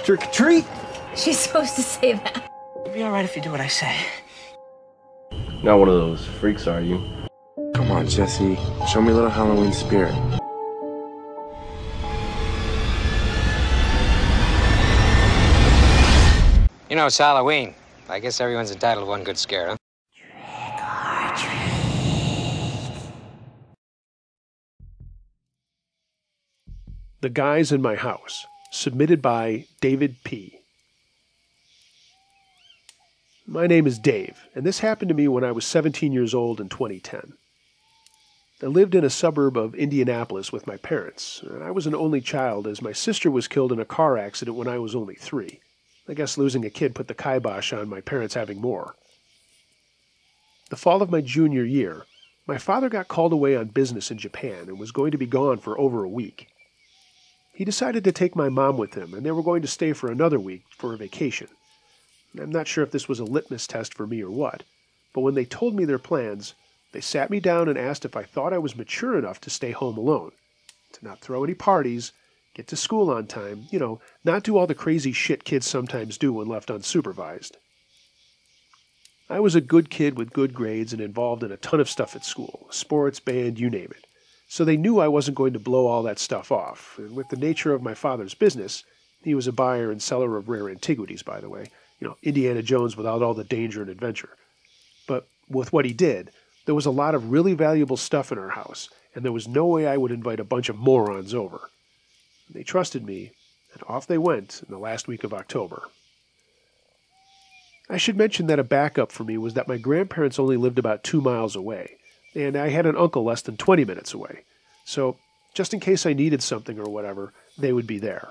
Trick or treat! She's supposed to say that. It'll be all right if you do what I say. Not one of those freaks, are you? Come on, Jesse. Show me a little Halloween spirit. You know, it's Halloween. I guess everyone's entitled to one good scare, huh? The Guys in My House, submitted by David P. My name is Dave, and this happened to me when I was 17 years old in 2010. I lived in a suburb of Indianapolis with my parents, and I was an only child as my sister was killed in a car accident when I was only 3. I guess losing a kid put the kibosh on my parents having more. The fall of my junior year, my father got called away on business in Japan and was going to be gone for over a week. He decided to take my mom with him, and they were going to stay for another week for a vacation. I'm not sure if this was a litmus test for me or what, but when they told me their plans, they sat me down and asked if I thought I was mature enough to stay home alone, to not throw any parties, get to school on time, not do all the crazy shit kids sometimes do when left unsupervised. I was a good kid with good grades and involved in a ton of stuff at school, sports, band, you name it. So they knew I wasn't going to blow all that stuff off, and with the nature of my father's business, he was a buyer and seller of rare antiquities, by the way, Indiana Jones without all the danger and adventure. But with what he did, there was a lot of really valuable stuff in our house, and there was no way I would invite a bunch of morons over. They trusted me, and off they went in the last week of October. I should mention that a backup for me was that my grandparents only lived about 2 miles away, and I had an uncle less than 20 minutes away, so just in case I needed something or whatever, they would be there.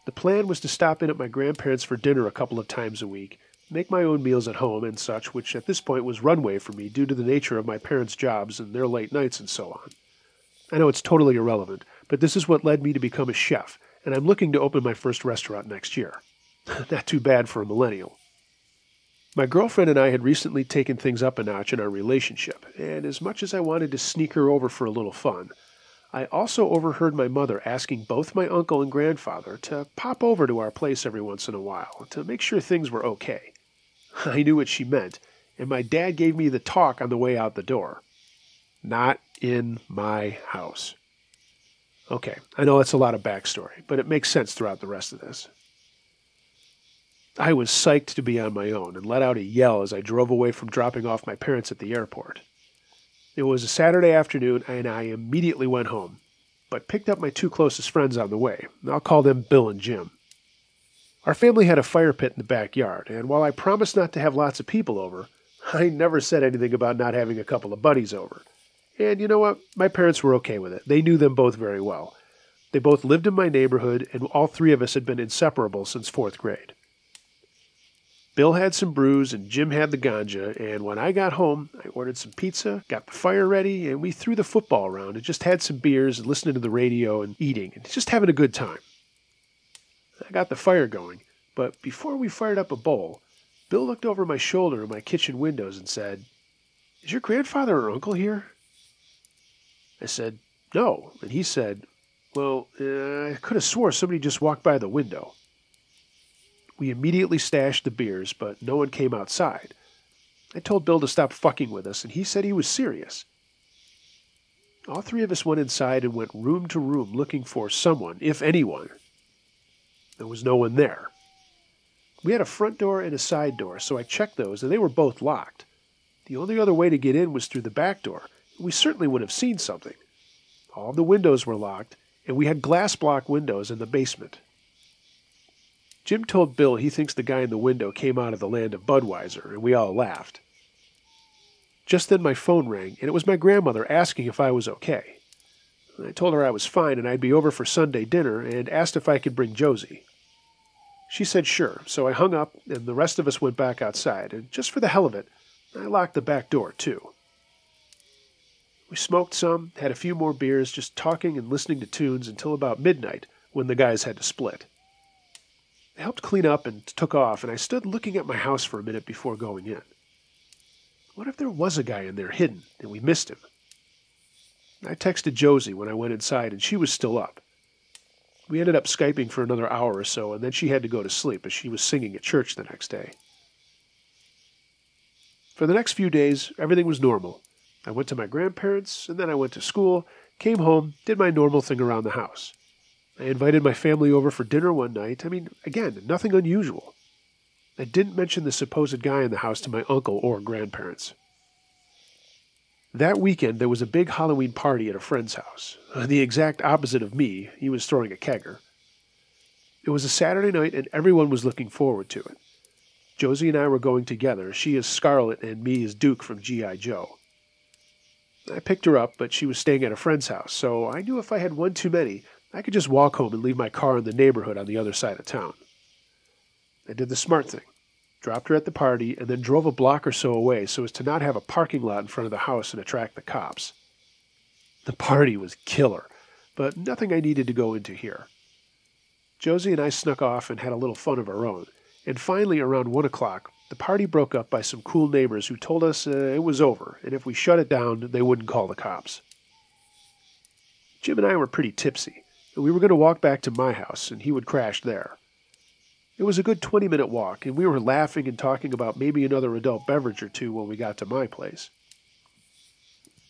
The plan was to stop in at my grandparents' for dinner a couple of times a week, make my own meals at home and such, which at this point was runway for me due to the nature of my parents' jobs and their late nights and so on. I know it's totally irrelevant, but this is what led me to become a chef, and I'm looking to open my first restaurant next year. Not too bad for a millennial. My girlfriend and I had recently taken things up a notch in our relationship, and as much as I wanted to sneak her over for a little fun, I also overheard my mother asking both my uncle and grandfather to pop over to our place every once in a while to make sure things were okay. I knew what she meant, and my dad gave me the talk on the way out the door. Not in my house. Okay, I know that's a lot of backstory, but it makes sense throughout the rest of this. I was psyched to be on my own and let out a yell as I drove away from dropping off my parents at the airport. It was a Saturday afternoon, and I immediately went home, but picked up my 2 closest friends on the way. I'll call them Bill and Jim. Our family had a fire pit in the backyard, and while I promised not to have lots of people over, I never said anything about not having a couple of buddies over. And you know what? My parents were okay with it. They knew them both very well. They both lived in my neighborhood, and all 3 of us had been inseparable since 4th grade. Bill had some brews and Jim had the ganja, and when I got home, I ordered some pizza, got the fire ready, and we threw the football around and just had some beers and listening to the radio and eating and just having a good time. I got the fire going, but before we fired up a bowl, Bill looked over my shoulder in my kitchen windows and said, "Is your grandfather or uncle here?" I said, "No," and he said, "Well, I could have swore somebody just walked by the window." We immediately stashed the beers, but no one came outside. I told Bill to stop fucking with us, and he said he was serious. All 3 of us went inside and went room to room looking for someone, if anyone. There was no one there. We had a front door and a side door, so I checked those, and they were both locked. The only other way to get in was through the back door. We certainly would have seen something. All the windows were locked, and we had glass block windows in the basement. Jim told Bill he thinks the guy in the window came out of the land of Budweiser, and we all laughed. Just then my phone rang, and it was my grandmother asking if I was okay. I told her I was fine and I'd be over for Sunday dinner, and asked if I could bring Josie. She said sure, so I hung up, and the rest of us went back outside, and just for the hell of it, I locked the back door, too. We smoked some, had a few more beers, just talking and listening to tunes until about midnight, when the guys had to split. I helped clean up and took off, and I stood looking at my house for a minute before going in. What if there was a guy in there hidden, and we missed him? I texted Josie when I went inside, and she was still up. We ended up Skyping for another hour or so, and then she had to go to sleep as she was singing at church the next day. For the next few days, everything was normal. I went to my grandparents', and then I went to school, came home, did my normal thing around the house. I invited my family over for dinner one night. I mean, again, nothing unusual. I didn't mention the supposed guy in the house to my uncle or grandparents. That weekend, there was a big Halloween party at a friend's house. The exact opposite of me. He was throwing a kegger. It was a Saturday night, and everyone was looking forward to it. Josie and I were going together. She is Scarlet, and me is Duke from G.I. Joe. I picked her up, but she was staying at a friend's house, so I knew if I had one too many, I could just walk home and leave my car in the neighborhood on the other side of town. I did the smart thing. Dropped her at the party, and then drove a block or so away so as to not have a parking lot in front of the house and attract the cops. The party was killer, but nothing I needed to go into here. Josie and I snuck off and had a little fun of our own, and finally around 1 o'clock, the party broke up by some cool neighbors who told us it was over, and if we shut it down, they wouldn't call the cops. Jim and I were pretty tipsy, and we were going to walk back to my house, and he would crash there. It was a good 20-minute walk, and we were laughing and talking about maybe another adult beverage or two when we got to my place.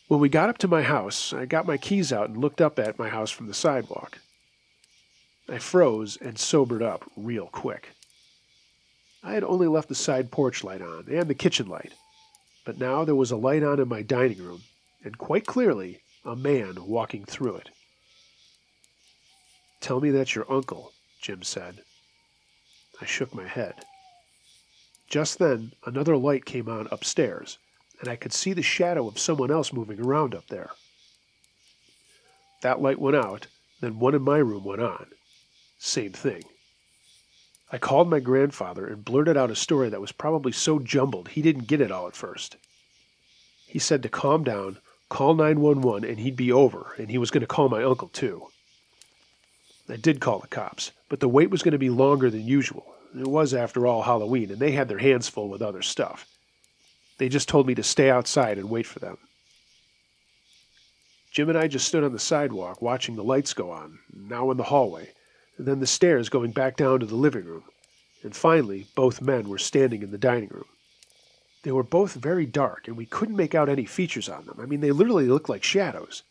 When we got up to my house, I got my keys out and looked up at my house from the sidewalk. I froze and sobered up real quick. I had only left the side porch light on and the kitchen light, but now there was a light on in my dining room, and quite clearly, a man walking through it. "Tell me that's your uncle," Jim said. I shook my head. Just then, another light came on upstairs, and I could see the shadow of someone else moving around up there. That light went out, then one in my room went on. Same thing. I called my grandfather and blurted out a story that was probably so jumbled he didn't get it all at first. He said to calm down, call 911, and he'd be over, and he was going to call my uncle too. I did call the cops, but the wait was going to be longer than usual. It was, after all, Halloween, and they had their hands full with other stuff. They just told me to stay outside and wait for them. Jim and I just stood on the sidewalk watching the lights go on, now in the hallway, and then the stairs going back down to the living room, and finally both men were standing in the dining room. They were both very dark, and we couldn't make out any features on them. I mean, they literally looked like shadows.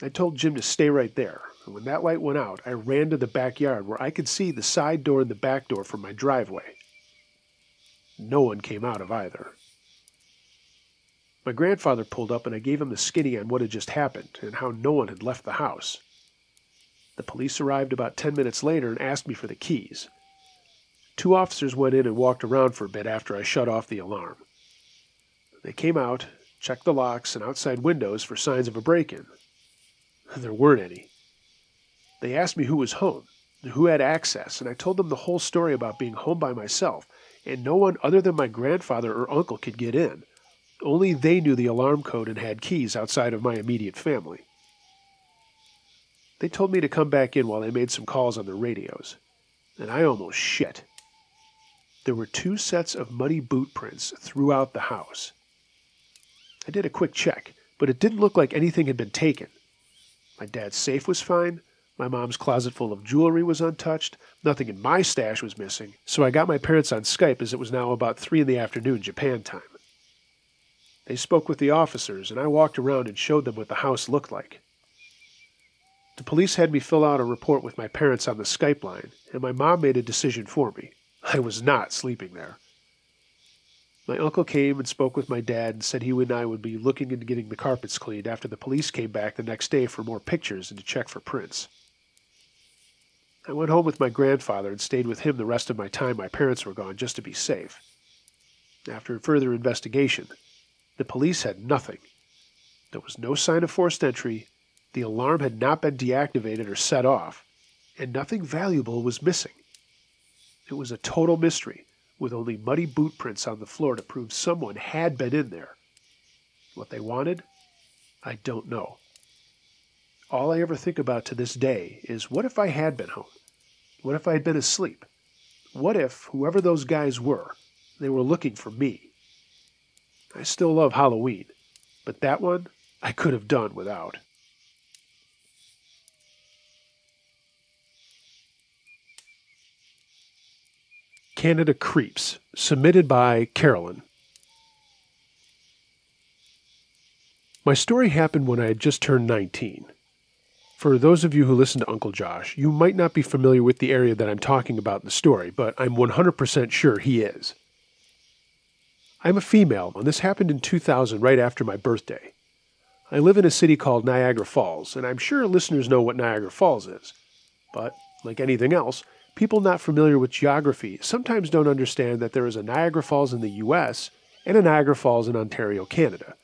I told Jim to stay right there, and when that light went out, I ran to the backyard where I could see the side door and the back door from my driveway. No one came out of either. My grandfather pulled up, and I gave him the skinny on what had just happened and how no one had left the house. The police arrived about 10 minutes later and asked me for the keys. 2 officers went in and walked around for a bit after I shut off the alarm. They came out, checked the locks and outside windows for signs of a break-in. There weren't any. They asked me who was home, who had access, and I told them the whole story about being home by myself, and no one other than my grandfather or uncle could get in. Only they knew the alarm code and had keys outside of my immediate family. They told me to come back in while they made some calls on their radios, and I almost shit. There were 2 sets of muddy boot prints throughout the house. I did a quick check, but it didn't look like anything had been taken. My dad's safe was fine, my mom's closet full of jewelry was untouched, nothing in my stash was missing, so I got my parents on Skype as it was now about 3 in the afternoon Japan time. They spoke with the officers, and I walked around and showed them what the house looked like. The police had me fill out a report with my parents on the Skype line, and my mom made a decision for me. I was not sleeping there. My uncle came and spoke with my dad and said he and I would be looking into getting the carpets cleaned after the police came back the next day for more pictures and to check for prints. I went home with my grandfather and stayed with him the rest of my time my parents were gone just to be safe. After further investigation, the police had nothing. There was no sign of forced entry, the alarm had not been deactivated or set off, and nothing valuable was missing. It was a total mystery, with only muddy boot prints on the floor to prove someone had been in there. What they wanted? I don't know. All I ever think about to this day is, what if I had been home? What if I had been asleep? What if, whoever those guys were, they were looking for me? I still love Halloween, but that one I could have done without. Canada Creeps, submitted by Carolyn. My story happened when I had just turned 19. For those of you who listen to Uncle Josh, you might not be familiar with the area that I'm talking about in the story, but I'm 100% sure he is. I'm a female, and this happened in 2000 right after my birthday. I live in a city called Niagara Falls, and I'm sure listeners know what Niagara Falls is. But, like anything else, people not familiar with geography sometimes don't understand that there is a Niagara Falls in the U.S. and a Niagara Falls in Ontario, Canada.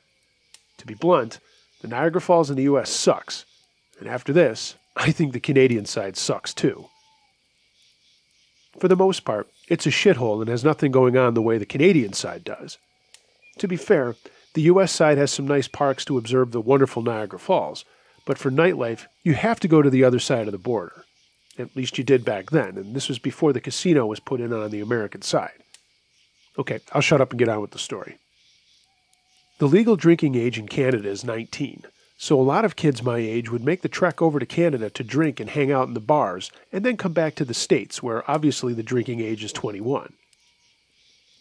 To be blunt, the Niagara Falls in the U.S. sucks, and after this, I think the Canadian side sucks too. For the most part, it's a shithole and has nothing going on the way the Canadian side does. To be fair, the U.S. side has some nice parks to observe the wonderful Niagara Falls, but for nightlife, you have to go to the other side of the border. At least you did back then, and this was before the casino was put in on the American side. Okay, I'll shut up and get on with the story. The legal drinking age in Canada is 19, so a lot of kids my age would make the trek over to Canada to drink and hang out in the bars, and then come back to the States, where obviously the drinking age is 21.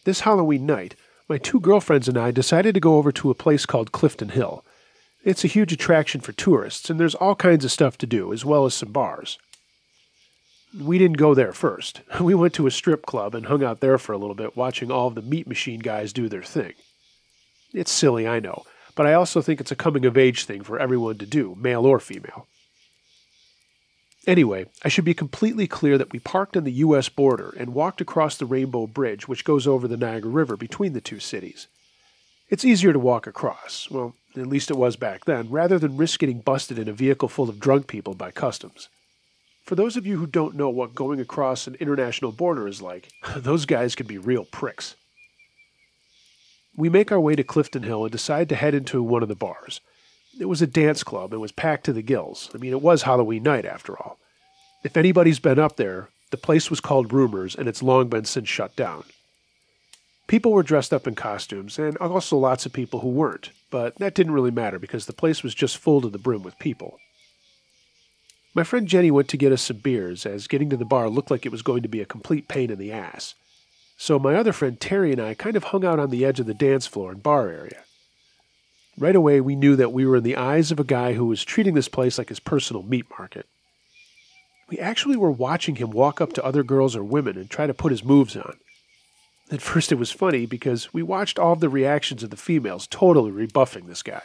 This Halloween night, my two girlfriends and I decided to go over to a place called Clifton Hill. It's a huge attraction for tourists, and there's all kinds of stuff to do, as well as some bars. We didn't go there first. We went to a strip club and hung out there for a little bit, watching all of the Meat Machine guys do their thing. It's silly, I know, but I also think it's a coming-of-age thing for everyone to do, male or female. Anyway, I should be completely clear that we parked on the U.S. border and walked across the Rainbow Bridge, which goes over the Niagara River between the two cities. It's easier to walk across, well, at least it was back then, rather than risk getting busted in a vehicle full of drunk people by customs. For those of you who don't know what going across an international border is like, those guys can be real pricks. We make our way to Clifton Hill and decide to head into one of the bars. It was a dance club and was packed to the gills. I mean, it was Halloween night after all. If anybody's been up there, the place was called Rumors and it's long been since shut down. People were dressed up in costumes and also lots of people who weren't, but that didn't really matter because the place was just full to the brim with people. My friend Jenny went to get us some beers, as getting to the bar looked like it was going to be a complete pain in the ass. So my other friend Terry and I kind of hung out on the edge of the dance floor and bar area. Right away, we knew that we were in the eyes of a guy who was treating this place like his personal meat market. We actually were watching him walk up to other girls or women and try to put his moves on. At first it was funny because we watched all of the reactions of the females totally rebuffing this guy.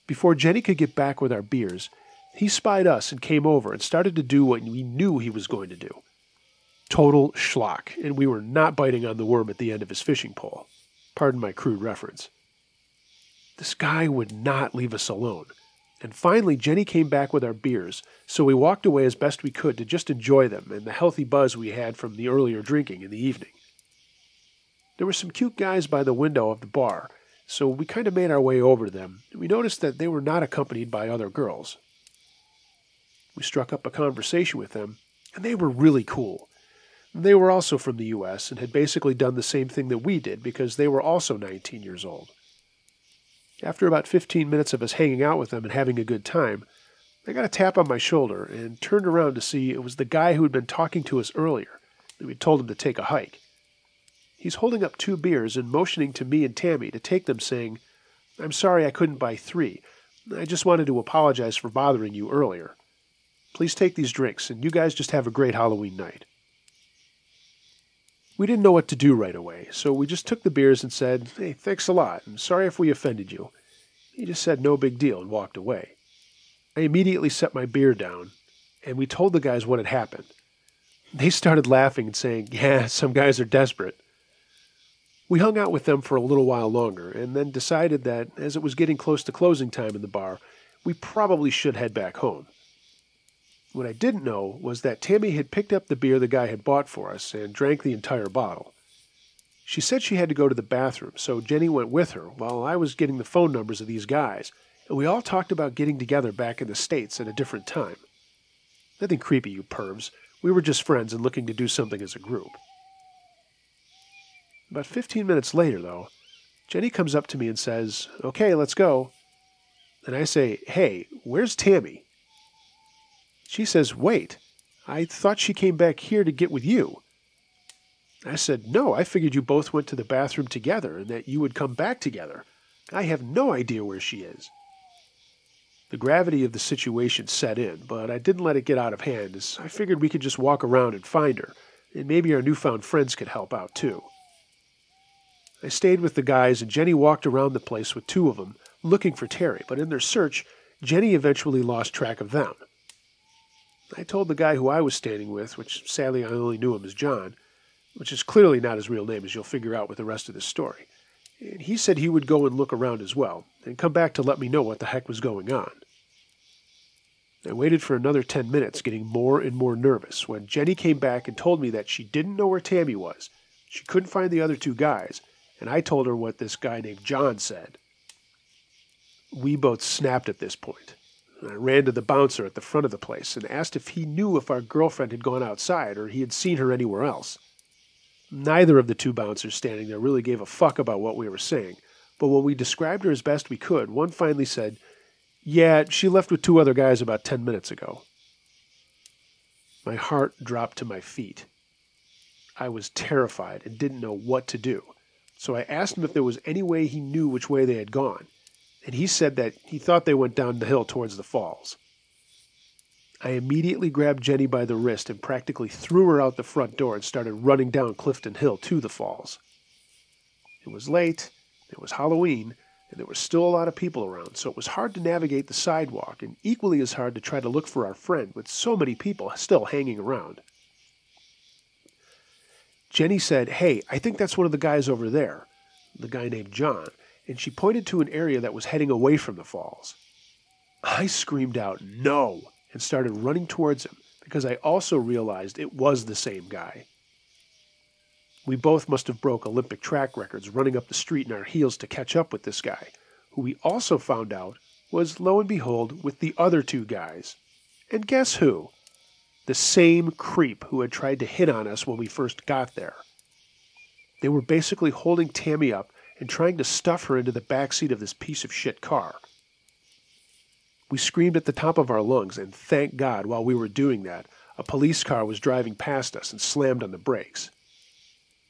Before Jenny could get back with our beers, he spied us and came over and started to do what we knew he was going to do. Total schlock, and we were not biting on the worm at the end of his fishing pole. Pardon my crude reference. This guy would not leave us alone. And finally, Jenny came back with our beers, so we walked away as best we could to just enjoy them and the healthy buzz we had from the earlier drinking in the evening. There were some cute guys by the window of the bar, so we kind of made our way over to them, and we noticed that they were not accompanied by other girls. We struck up a conversation with them, and they were really cool. They were also from the U.S. and had basically done the same thing that we did because they were also 19 years old. After about 15 minutes of us hanging out with them and having a good time, I got a tap on my shoulder and turned around to see it was the guy who had been talking to us earlier, and we'd told him to take a hike. He's holding up 2 beers and motioning to me and Tammy to take them, saying, "I'm sorry I couldn't buy 3. I just wanted to apologize for bothering you earlier. Please take these drinks, and you guys just have a great Halloween night." We didn't know what to do right away, so we just took the beers and said, "Hey, thanks a lot. I'm sorry if we offended you." He just said no big deal and walked away. I immediately set my beer down, and we told the guys what had happened. They started laughing and saying, "Yeah, some guys are desperate." We hung out with them for a little while longer, and then decided that, as it was getting close to closing time in the bar, we probably should head back home. What I didn't know was that Tammy had picked up the beer the guy had bought for us and drank the entire bottle. She said she had to go to the bathroom, so Jenny went with her while I was getting the phone numbers of these guys, and we all talked about getting together back in the States at a different time. Nothing creepy, you pervs. We were just friends and looking to do something as a group. About 15 minutes later, though, Jenny comes up to me and says, "Okay, let's go." And I say, "Hey, where's Tammy?" She says, "Wait, I thought she came back here to get with you." I said, "No, I figured you both went to the bathroom together and that you would come back together. I have no idea where she is." The gravity of the situation set in, but I didn't let it get out of hand, as I figured we could just walk around and find her, and maybe our newfound friends could help out too. I stayed with the guys, and Jenny walked around the place with two of them, looking for Terry, but in their search, Jenny eventually lost track of them. I told the guy who I was standing with, which sadly I only knew him as John, which is clearly not his real name, as you'll figure out with the rest of this story. And he said he would go and look around as well, and come back to let me know what the heck was going on. I waited for another 10 minutes, getting more and more nervous, when Jenny came back and told me that she didn't know where Tammy was. She couldn't find the other two guys, and I told her what this guy named John said. We both snapped at this point. I ran to the bouncer at the front of the place and asked if he knew if our girlfriend had gone outside or he had seen her anywhere else. Neither of the two bouncers standing there really gave a fuck about what we were saying, but when we described her as best we could, one finally said, "Yeah, she left with two other guys about 10 minutes ago." My heart dropped to my feet. I was terrified and didn't know what to do, so I asked him if there was any way he knew which way they had gone, and he said that he thought they went down the hill towards the falls. I immediately grabbed Jenny by the wrist and practically threw her out the front door and started running down Clifton Hill to the falls. It was late, it was Halloween, and there were still a lot of people around, so it was hard to navigate the sidewalk, and equally as hard to try to look for our friend with so many people still hanging around. Jenny said, "Hey, I think that's one of the guys over there," the guy named John, and she pointed to an area that was heading away from the falls. I screamed out, "No!" and started running towards him, because I also realized it was the same guy. We both must have broke Olympic track records running up the street in our heels to catch up with this guy, who we also found out was, lo and behold, with the other two guys. And guess who? The same creep who had tried to hit on us when we first got there. They were basically holding Tammy up and trying to stuff her into the backseat of this piece of shit car. We screamed at the top of our lungs, and thank God, while we were doing that, a police car was driving past us and slammed on the brakes.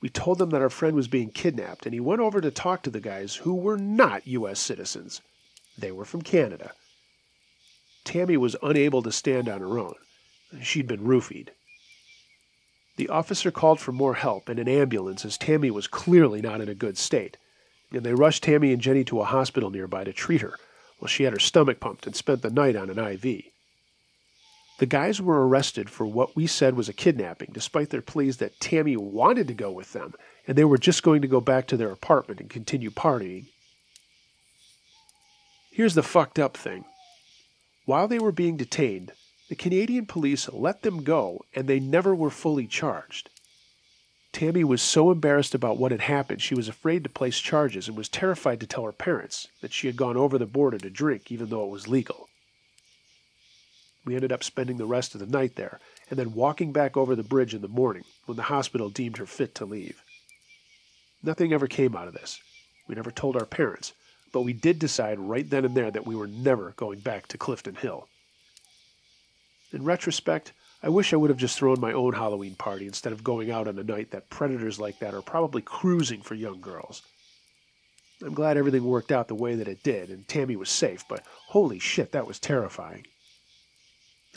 We told them that our friend was being kidnapped, and he went over to talk to the guys who were not U.S. citizens. They were from Canada. Tammy was unable to stand on her own. She'd been roofied. The officer called for more help and an ambulance, as Tammy was clearly not in a good state, and they rushed Tammy and Jenny to a hospital nearby to treat her, while she had her stomach pumped and spent the night on an IV. The guys were arrested for what we said was a kidnapping, despite their pleas that Tammy wanted to go with them, and they were just going to go back to their apartment and continue partying. Here's the fucked up thing. While they were being detained, the Canadian police let them go, and they never were fully charged. Tammy was so embarrassed about what had happened, she was afraid to place charges and was terrified to tell her parents that she had gone over the border to drink, even though it was legal. We ended up spending the rest of the night there, and then walking back over the bridge in the morning when the hospital deemed her fit to leave. Nothing ever came out of this. We never told our parents, but we did decide right then and there that we were never going back to Clifton Hill. In retrospect, I wish I would have just thrown my own Halloween party instead of going out on a night that predators like that are probably cruising for young girls. I'm glad everything worked out the way that it did, and Tammy was safe, but holy shit, that was terrifying.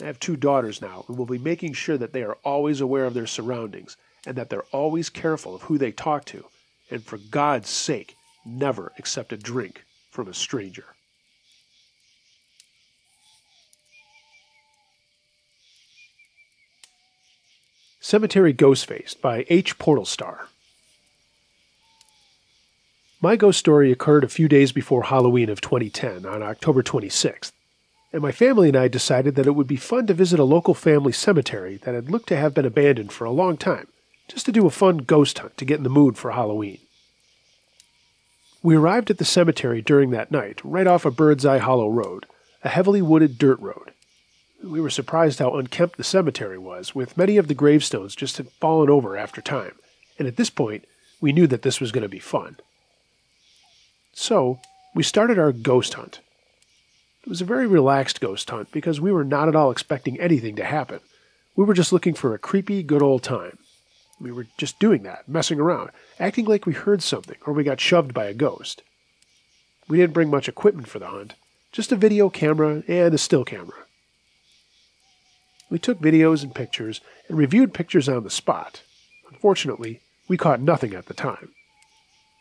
I have 2 daughters now, and will be making sure that they are always aware of their surroundings, and that they're always careful of who they talk to, and for God's sake, never accept a drink from a stranger. Cemetery GhostFace by H. Portalstar. My ghost story occurred a few days before Halloween of 2010, on October 26th, and my family and I decided that it would be fun to visit a local family cemetery that had looked to have been abandoned for a long time, just to do a fun ghost hunt to get in the mood for Halloween. We arrived at the cemetery during that night, right off a Bird's Eye Hollow road, a heavily wooded dirt road. We were surprised how unkempt the cemetery was, with many of the gravestones just had fallen over after time, and at this point, we knew that this was going to be fun. So, we started our ghost hunt. It was a very relaxed ghost hunt because we were not at all expecting anything to happen. We were just looking for a creepy, good old time. We were just doing that, messing around, acting like we heard something or we got shoved by a ghost. We didn't bring much equipment for the hunt, just a video camera and a still camera. We took videos and pictures and reviewed pictures on the spot. Unfortunately, we caught nothing at the time.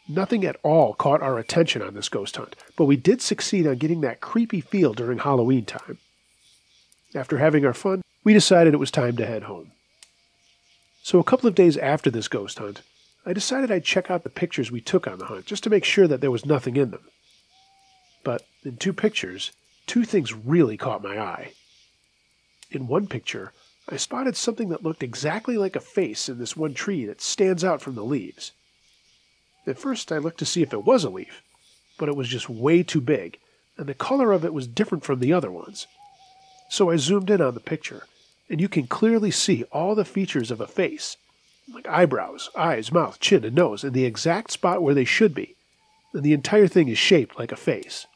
Nothing at all caught our attention on this ghost hunt, but we did succeed on getting that creepy feel during Halloween time. After having our fun, we decided it was time to head home. So a couple of days after this ghost hunt, I decided I'd check out the pictures we took on the hunt just to make sure that there was nothing in them. But in two pictures, two things really caught my eye. In one picture, I spotted something that looked exactly like a face in this one tree that stands out from the leaves. At first, I looked to see if it was a leaf, but it was just way too big, and the color of it was different from the other ones. So I zoomed in on the picture, and you can clearly see all the features of a face, like eyebrows, eyes, mouth, chin, and nose, in the exact spot where they should be, and the entire thing is shaped like a face.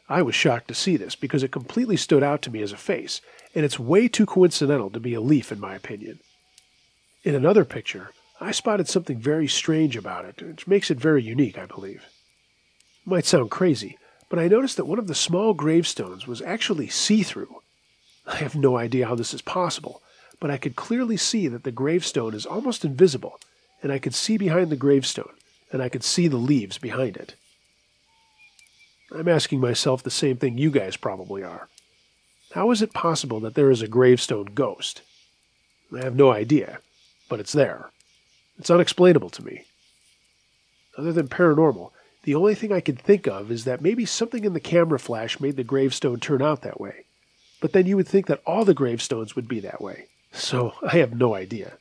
I was shocked to see this because it completely stood out to me as a face, and it's way too coincidental to be a leaf in my opinion. In another picture, I spotted something very strange about it, which makes it very unique, I believe. It might sound crazy, but I noticed that one of the small gravestones was actually see-through. I have no idea how this is possible, but I could clearly see that the gravestone is almost invisible, and I could see behind the gravestone, and I could see the leaves behind it. I'm asking myself the same thing you guys probably are. How is it possible that there is a gravestone ghost? I have no idea, but it's there. It's unexplainable to me. Other than paranormal, the only thing I can think of is that maybe something in the camera flash made the gravestone turn out that way. But then you would think that all the gravestones would be that way. So I have no idea.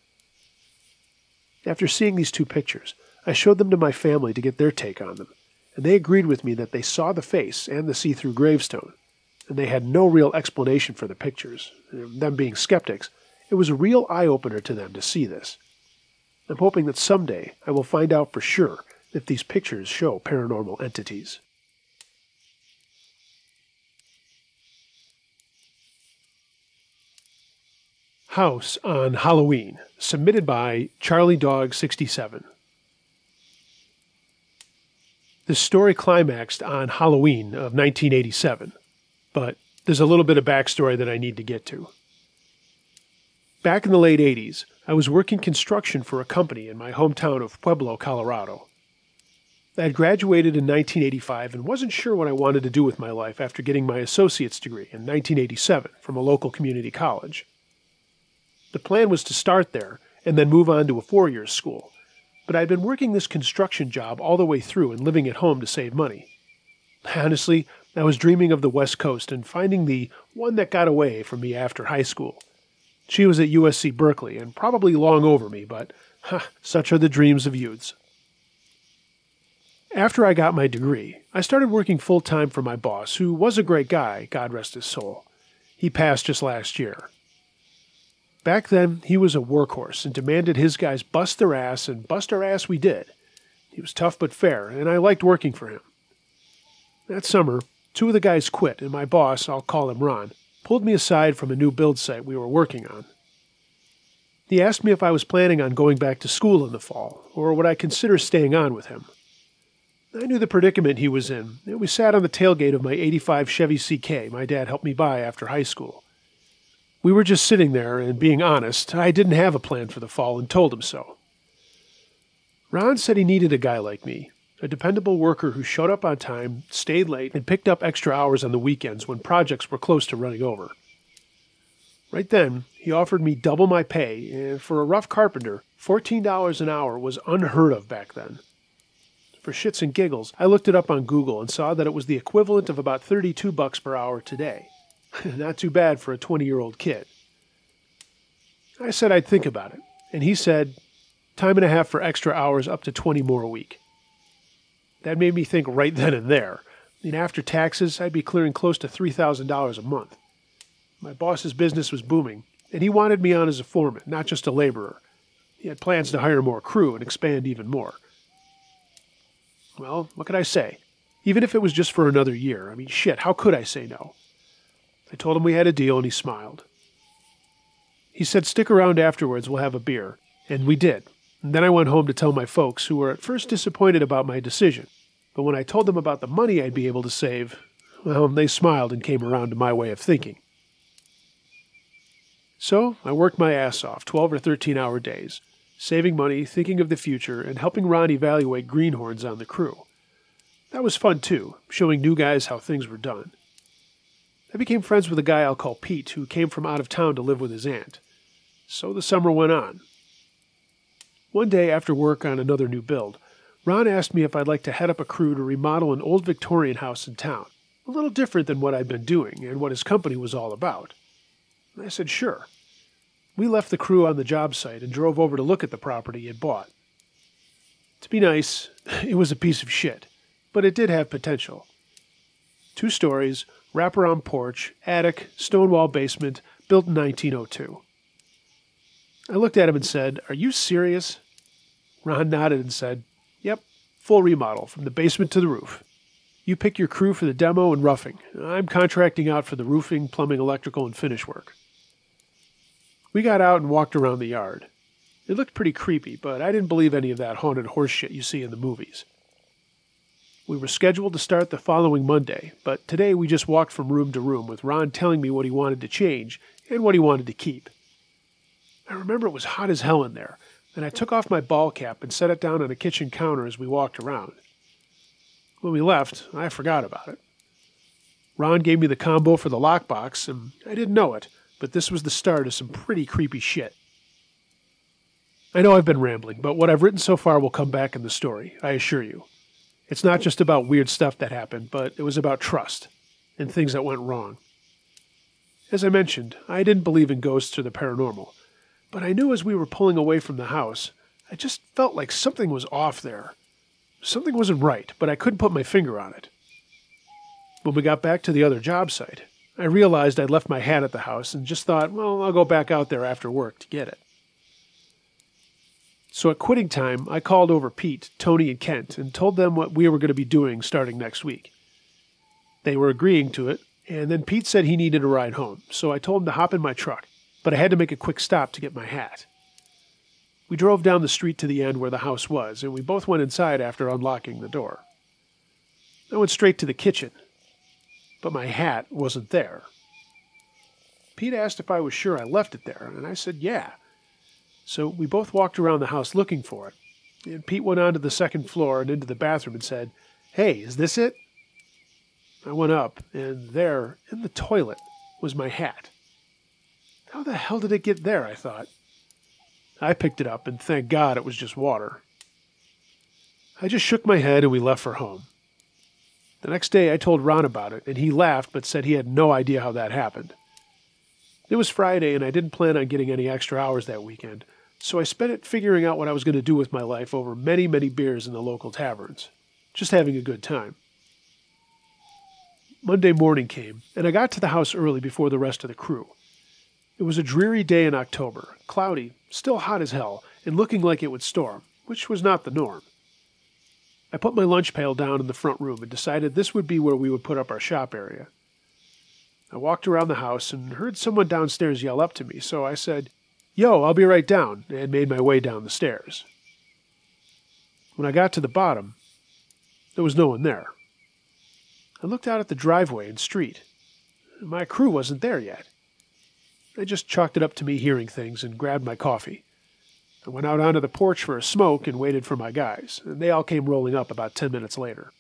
After seeing these two pictures, I showed them to my family to get their take on them, and they agreed with me that they saw the face and the see-through gravestone, and they had no real explanation for the pictures. Them being skeptics, it was a real eye-opener to them to see this. I'm hoping that someday I will find out for sure if these pictures show paranormal entities. House on Halloween, submitted by CharlieDog67. This story climaxed on Halloween of 1987, but there's a little bit of backstory that I need to get to. Back in the late 80s, I was working construction for a company in my hometown of Pueblo, Colorado. I had graduated in 1985 and wasn't sure what I wanted to do with my life after getting my associate's degree in 1987 from a local community college. The plan was to start there and then move on to a 4-year school, but I'd been working this construction job all the way through and living at home to save money. Honestly, I was dreaming of the West Coast and finding the one that got away from me after high school. She was at USC Berkeley and probably long over me, but such are the dreams of youths. After I got my degree, I started working full-time for my boss, who was a great guy, God rest his soul. He passed just last year. Back then, he was a workhorse and demanded his guys bust their ass, and bust our ass we did. He was tough but fair, and I liked working for him. That summer, 2 of the guys quit, and my boss, I'll call him Ron, pulled me aside from a new build site we were working on. He asked me if I was planning on going back to school in the fall, or would I consider staying on with him. I knew the predicament he was in, and we sat on the tailgate of my '85 Chevy CK my dad helped me buy after high school. We were just sitting there, and being honest, I didn't have a plan for the fall and told him so. Ron said he needed a guy like me, a dependable worker who showed up on time, stayed late, and picked up extra hours on the weekends when projects were close to running over. Right then, he offered me double my pay, and for a rough carpenter, $14 an hour was unheard of back then. For shits and giggles, I looked it up on Google and saw that it was the equivalent of about $32 per hour today. Not too bad for a 20-year-old kid. I said I'd think about it, and he said, time and a half for extra hours up to 20 more a week. That made me think right then and there. After taxes, I'd be clearing close to $3,000 a month. My boss's business was booming, and he wanted me on as a foreman, not just a laborer. He had plans to hire more crew and expand even more. Well, what could I say? Even if it was just for another year, shit, how could I say no? I told him we had a deal, and he smiled. He said, stick around afterwards, we'll have a beer. And we did. And then I went home to tell my folks, who were at first disappointed about my decision. But when I told them about the money I'd be able to save, well, they smiled and came around to my way of thinking. So I worked my ass off, 12 or 13-hour days, saving money, thinking of the future, and helping Ron evaluate greenhorns on the crew. That was fun too, showing new guys how things were done. I became friends with a guy I'll call Pete, who came from out of town to live with his aunt. So the summer went on. One day after work on another new build, Ron asked me if I'd like to head up a crew to remodel an old Victorian house in town, a little different than what I'd been doing and what his company was all about. I said sure. We left the crew on the job site and drove over to look at the property he had bought. To be nice, it was a piece of shit, but it did have potential. 2 stories, wraparound porch, attic, stone wall basement, built in 1902. I looked at him and said, "Are you serious?" Ron nodded and said, "Yep, full remodel from the basement to the roof. You pick your crew for the demo and roughing. I'm contracting out for the roofing, plumbing, electrical, and finish work." We got out and walked around the yard. It looked pretty creepy, but I didn't believe any of that haunted horse shit you see in the movies. We were scheduled to start the following Monday, but today we just walked from room to room with Ron telling me what he wanted to change and what he wanted to keep. I remember it was hot as hell in there, and I took off my ball cap and set it down on a kitchen counter as we walked around. When we left, I forgot about it. Ron gave me the combo for the lockbox, and I didn't know it, but this was the start of some pretty creepy shit. I know I've been rambling, but what I've written so far will come back in the story, I assure you. It's not just about weird stuff that happened, but it was about trust and things that went wrong. As I mentioned, I didn't believe in ghosts or the paranormal, but I knew as we were pulling away from the house, I just felt like something was off there. Something wasn't right, but I couldn't put my finger on it. When we got back to the other job site, I realized I'd left my hat at the house and just thought, well, I'll go back out there after work to get it. So at quitting time, I called over Pete, Tony, and Kent and told them what we were going to be doing starting next week. They were agreeing to it, and then Pete said he needed a ride home, so I told him to hop in my truck, but I had to make a quick stop to get my hat. We drove down the street to the end where the house was, and we both went inside after unlocking the door. I went straight to the kitchen, but my hat wasn't there. Pete asked if I was sure I left it there, and I said yeah. So we both walked around the house looking for it, and Pete went onto the second floor and into the bathroom and said, "Hey, is this it?" I went up, and there, in the toilet, was my hat. How the hell did it get there, I thought. I picked it up, and thank God it was just water. I just shook my head and we left for home. The next day I told Ron about it, and he laughed but said he had no idea how that happened. It was Friday, and I didn't plan on getting any extra hours that weekend, so I spent it figuring out what I was going to do with my life over many, many beers in the local taverns, just having a good time. Monday morning came, and I got to the house early before the rest of the crew. It was a dreary day in October, cloudy, still hot as hell, and looking like it would storm, which was not the norm. I put my lunch pail down in the front room and decided this would be where we would put up our shop area. I walked around the house and heard someone downstairs yell up to me, so I said, "Yo, I'll be right down," and made my way down the stairs. When I got to the bottom, there was no one there. I looked out at the driveway and street. My crew wasn't there yet. I just chalked it up to me hearing things and grabbed my coffee. I went out onto the porch for a smoke and waited for my guys, and they all came rolling up about 10 minutes later.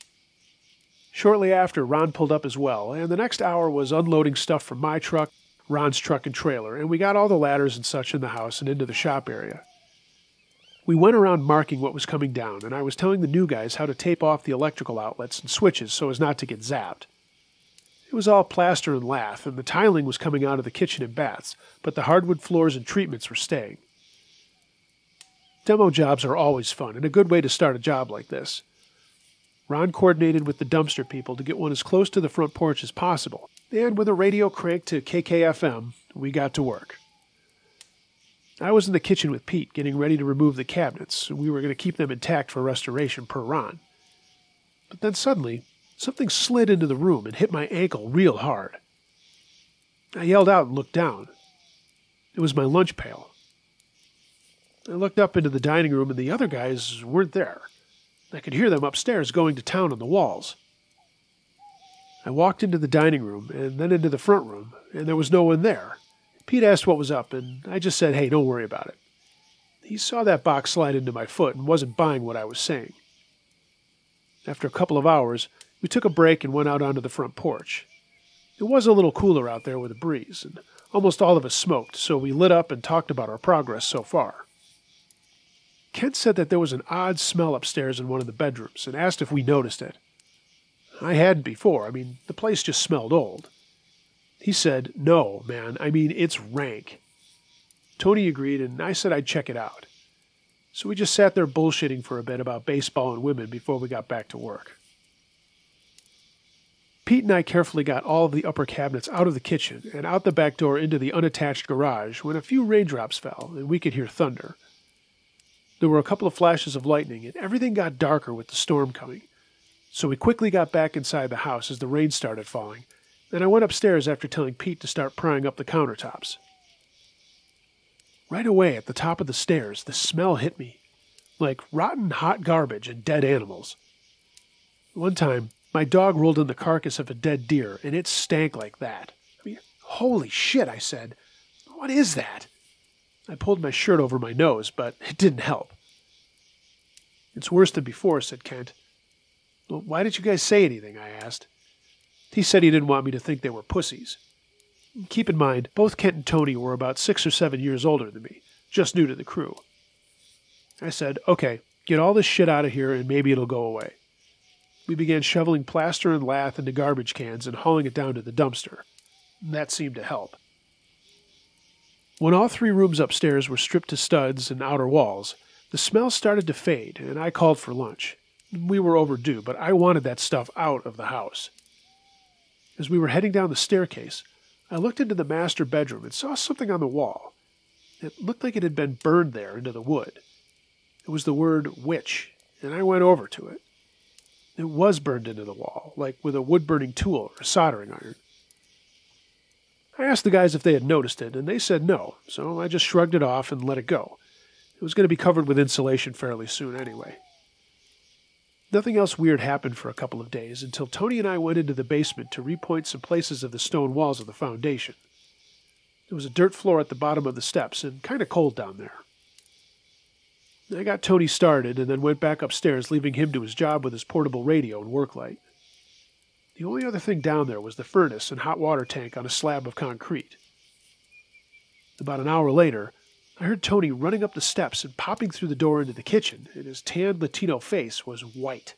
Shortly after, Ron pulled up as well, and the next hour was unloading stuff from my truck, Ron's truck and trailer, and we got all the ladders and such in the house and into the shop area. We went around marking what was coming down, and I was telling the new guys how to tape off the electrical outlets and switches so as not to get zapped. It was all plaster and lath, and the tiling was coming out of the kitchen and baths, but the hardwood floors and treatments were staying. Demo jobs are always fun, and a good way to start a job like this. Ron coordinated with the dumpster people to get one as close to the front porch as possible, and with a radio cranked to KKFM, we got to work. I was in the kitchen with Pete, getting ready to remove the cabinets, and we were going to keep them intact for restoration per Ron. But then suddenly, something slid into the room and hit my ankle real hard. I yelled out and looked down. It was my lunch pail. I looked up into the dining room and the other guys weren't there. I could hear them upstairs going to town on the walls. I walked into the dining room and then into the front room, and there was no one there. Pete asked what was up, and I just said, hey, don't worry about it. He saw that box slide into my foot and wasn't buying what I was saying. After a couple of hours, we took a break and went out onto the front porch. It was a little cooler out there with a breeze, and almost all of us smoked, so we lit up and talked about our progress so far. Kent said that there was an odd smell upstairs in one of the bedrooms and asked if we noticed it. I hadn't before. The place just smelled old. He said, no, man, it's rank. Tony agreed, and I said I'd check it out. So we just sat there bullshitting for a bit about baseball and women before we got back to work. Pete and I carefully got all of the upper cabinets out of the kitchen and out the back door into the unattached garage when a few raindrops fell and we could hear thunder. There were a couple of flashes of lightning, and everything got darker with the storm coming. So we quickly got back inside the house as the rain started falling, and I went upstairs after telling Pete to start prying up the countertops. Right away at the top of the stairs, the smell hit me, like rotten hot garbage and dead animals. One time, my dog rolled in the carcass of a dead deer, and it stank like that. Holy shit, I said. What is that? I pulled my shirt over my nose, but it didn't help. It's worse than before, said Kent. Well, why didn't you guys say anything? I asked. He said he didn't want me to think they were pussies. Keep in mind, both Kent and Tony were about 6 or 7 years older than me, just new to the crew. I said, okay, get all this shit out of here and maybe it'll go away. We began shoveling plaster and lath into garbage cans and hauling it down to the dumpster. That seemed to help. When all 3 rooms upstairs were stripped to studs and outer walls, the smell started to fade, and I called for lunch. We were overdue, but I wanted that stuff out of the house. As we were heading down the staircase, I looked into the master bedroom and saw something on the wall. It looked like it had been burned there into the wood. It was the word witch, and I went over to it. It was burned into the wall, like with a wood-burning tool or a soldering iron. I asked the guys if they had noticed it, and they said no, so I just shrugged it off and let it go. It was going to be covered with insulation fairly soon anyway. Nothing else weird happened for a couple of days until Tony and I went into the basement to repoint some places of the stone walls of the foundation. There was a dirt floor at the bottom of the steps and kind of cold down there. I got Tony started and then went back upstairs, leaving him to his job with his portable radio and work light. The only other thing down there was the furnace and hot water tank on a slab of concrete. About an hour later, I heard Tony running up the steps and popping through the door into the kitchen, and his tanned Latino face was white.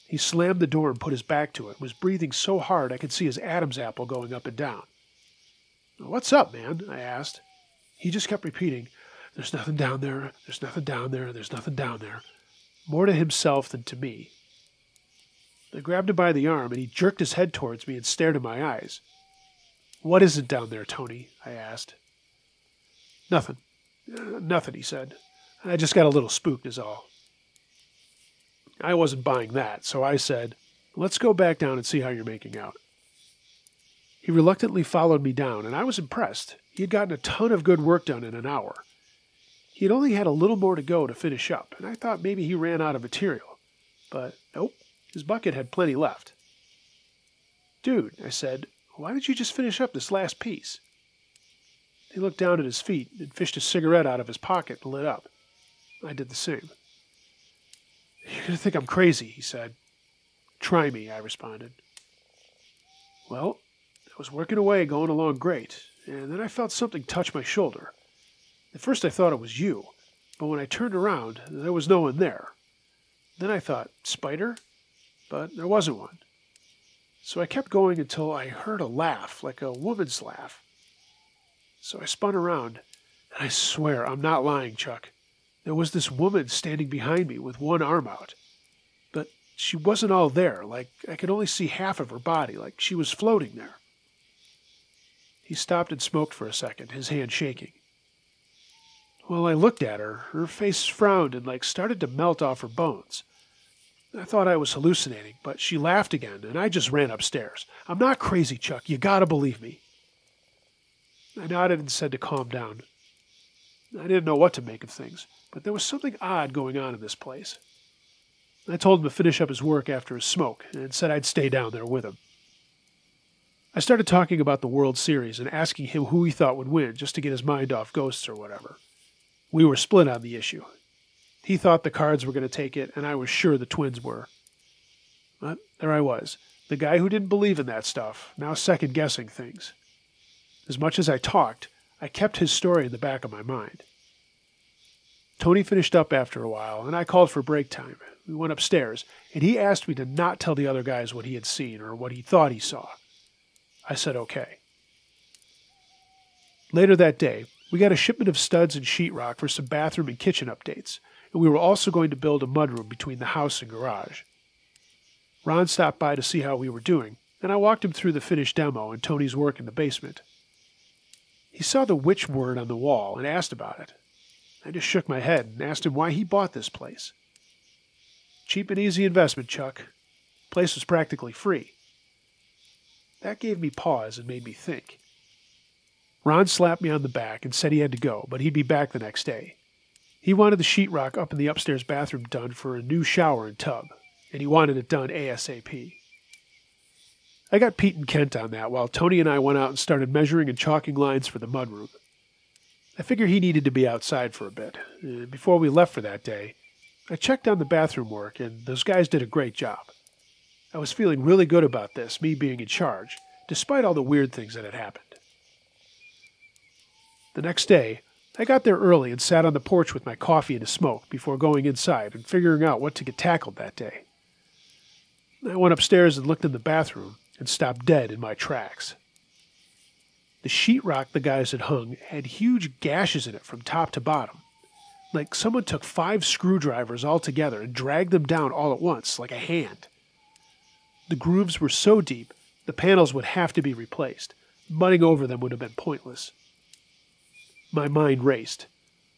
He slammed the door and put his back to it, and was breathing so hard I could see his Adam's apple going up and down. "What's up, man?" I asked. He just kept repeating, "There's nothing down there, there's nothing down there, there's nothing down there," more to himself than to me. I grabbed him by the arm, and he jerked his head towards me and stared in my eyes. "What is it down there, Tony?" I asked. "Nothing. Nothing," he said. "I just got a little spooked is all." I wasn't buying that, so I said, "Let's go back down and see how you're making out." He reluctantly followed me down, and I was impressed. He had gotten a ton of good work done in an hour. He had only had a little more to go to finish up, and I thought maybe he ran out of material. But nope, his bucket had plenty left. "Dude," I said, "why didn't you just finish up this last piece?" He looked down at his feet and fished a cigarette out of his pocket and lit up. I did the same. "You're going to think I'm crazy," he said. "Try me," I responded. Well, I was working away, going along great, and then I felt something touch my shoulder. At first I thought it was you, but when I turned around, there was no one there. Then I thought, spider? But there wasn't one. So I kept going until I heard a laugh, like a woman's laugh. So I spun around, and I swear I'm not lying, Chuck. There was this woman standing behind me with one arm out. But she wasn't all there, like I could only see half of her body, like she was floating there. He stopped and smoked for a second, his hand shaking. Well, I looked at her. Her face frowned and started to melt off her bones. I thought I was hallucinating, but she laughed again, and I just ran upstairs. "I'm not crazy, Chuck. You gotta believe me." I nodded and said to calm down. I didn't know what to make of things, but there was something odd going on in this place. I told him to finish up his work after his smoke and said I'd stay down there with him. I started talking about the World Series and asking him who he thought would win just to get his mind off ghosts or whatever. We were split on the issue. He thought the Cards were going to take it, and I was sure the Twins were. But there I was, the guy who didn't believe in that stuff, now second-guessing things. As much as I talked, I kept his story in the back of my mind. Tony finished up after a while, and I called for break time. We went upstairs, and he asked me to not tell the other guys what he had seen or what he thought he saw. I said okay. Later that day, we got a shipment of studs and sheetrock for some bathroom and kitchen updates, and we were also going to build a mudroom between the house and garage. Ron stopped by to see how we were doing, and I walked him through the finished demo and Tony's work in the basement. He saw the witch word on the wall and asked about it. I just shook my head and asked him why he bought this place. Cheap and easy investment, Chuck. The place was practically free. That gave me pause and made me think. Ron slapped me on the back and said he had to go, but he'd be back the next day. He wanted the sheetrock up in the upstairs bathroom done for a new shower and tub, and he wanted it done ASAP. I got Pete and Kent on that while Tony and I went out and started measuring and chalking lines for the mudroom. I figured he needed to be outside for a bit. Before we left for that day, I checked on the bathroom work, and those guys did a great job. I was feeling really good about this, me being in charge, despite all the weird things that had happened. The next day, I got there early and sat on the porch with my coffee and a smoke before going inside and figuring out what to get tackled that day. I went upstairs and looked in the bathroom and stopped dead in my tracks. The sheetrock the guys had hung had huge gashes in it from top to bottom, like someone took 5 screwdrivers all together and dragged them down all at once, like a hand. The grooves were so deep, the panels would have to be replaced. Mudding over them would have been pointless. My mind raced.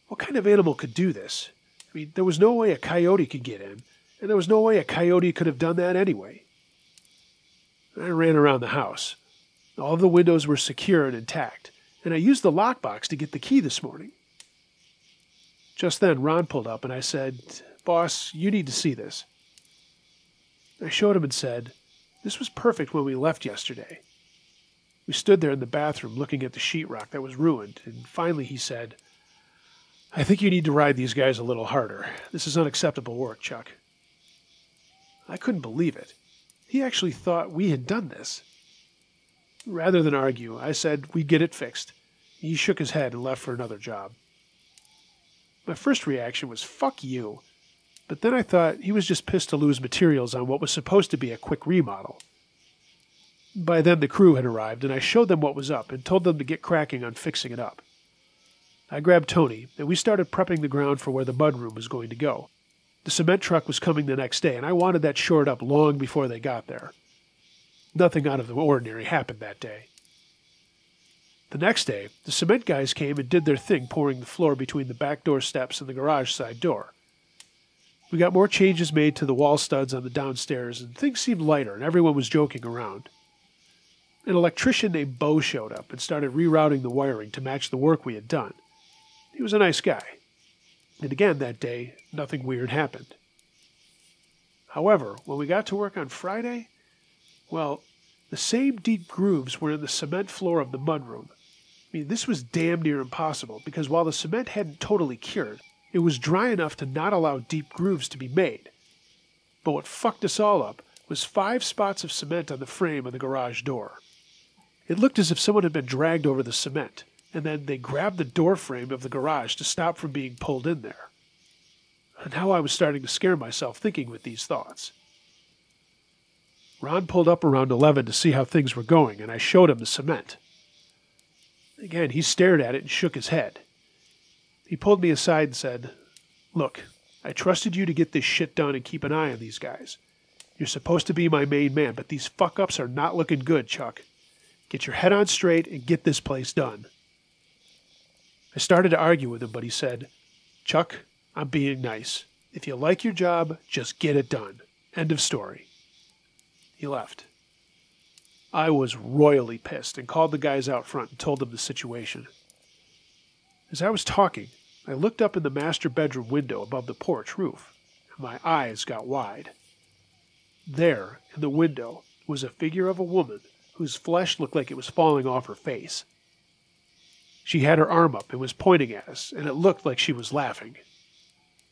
What kind of animal could do this? I mean, there was no way a coyote could get in, and there was no way a coyote could have done that anyway. I ran around the house. All of the windows were secure and intact, and I used the lockbox to get the key this morning. Just then, Ron pulled up, and I said, "Boss, you need to see this." I showed him and said, "This was perfect when we left yesterday." We stood there in the bathroom looking at the sheetrock that was ruined, and finally he said, "I think you need to ride these guys a little harder. This is unacceptable work, Chuck." I couldn't believe it. He actually thought we had done this. Rather than argue, I said we'd get it fixed. He shook his head and left for another job. My first reaction was, "Fuck you." But then I thought he was just pissed to lose materials on what was supposed to be a quick remodel. By then the crew had arrived, and I showed them what was up and told them to get cracking on fixing it up. I grabbed Tony, and we started prepping the ground for where the mudroom was going to go. The cement truck was coming the next day, and I wanted that shored up long before they got there. Nothing out of the ordinary happened that day. The next day, the cement guys came and did their thing pouring the floor between the back door steps and the garage side door. We got more changes made to the wall studs on the downstairs, and things seemed lighter, and everyone was joking around. An electrician named Bo showed up and started rerouting the wiring to match the work we had done. He was a nice guy. And again that day, nothing weird happened. However, when we got to work on Friday, well, the same deep grooves were in the cement floor of the mudroom. I mean, this was damn near impossible, because while the cement hadn't totally cured, it was dry enough to not allow deep grooves to be made. But what fucked us all up was 5 spots of cement on the frame of the garage door. It looked as if someone had been dragged over the cement, and then they grabbed the door frame of the garage to stop from being pulled in there. And now I was starting to scare myself thinking with these thoughts. Ron pulled up around 11 to see how things were going, and I showed him the cement. Again, he stared at it and shook his head. He pulled me aside and said, "Look, I trusted you to get this shit done and keep an eye on these guys. You're supposed to be my main man, but these fuck-ups are not looking good, Chuck. Get your head on straight and get this place done." I started to argue with him, but he said, "Chuck, I'm being nice. If you like your job, just get it done. End of story." He left. I was royally pissed and called the guys out front and told them the situation. As I was talking, I looked up in the master bedroom window above the porch roof, and my eyes got wide. There, in the window, was a figure of a woman whose flesh looked like it was falling off her face. She had her arm up and was pointing at us, and it looked like she was laughing.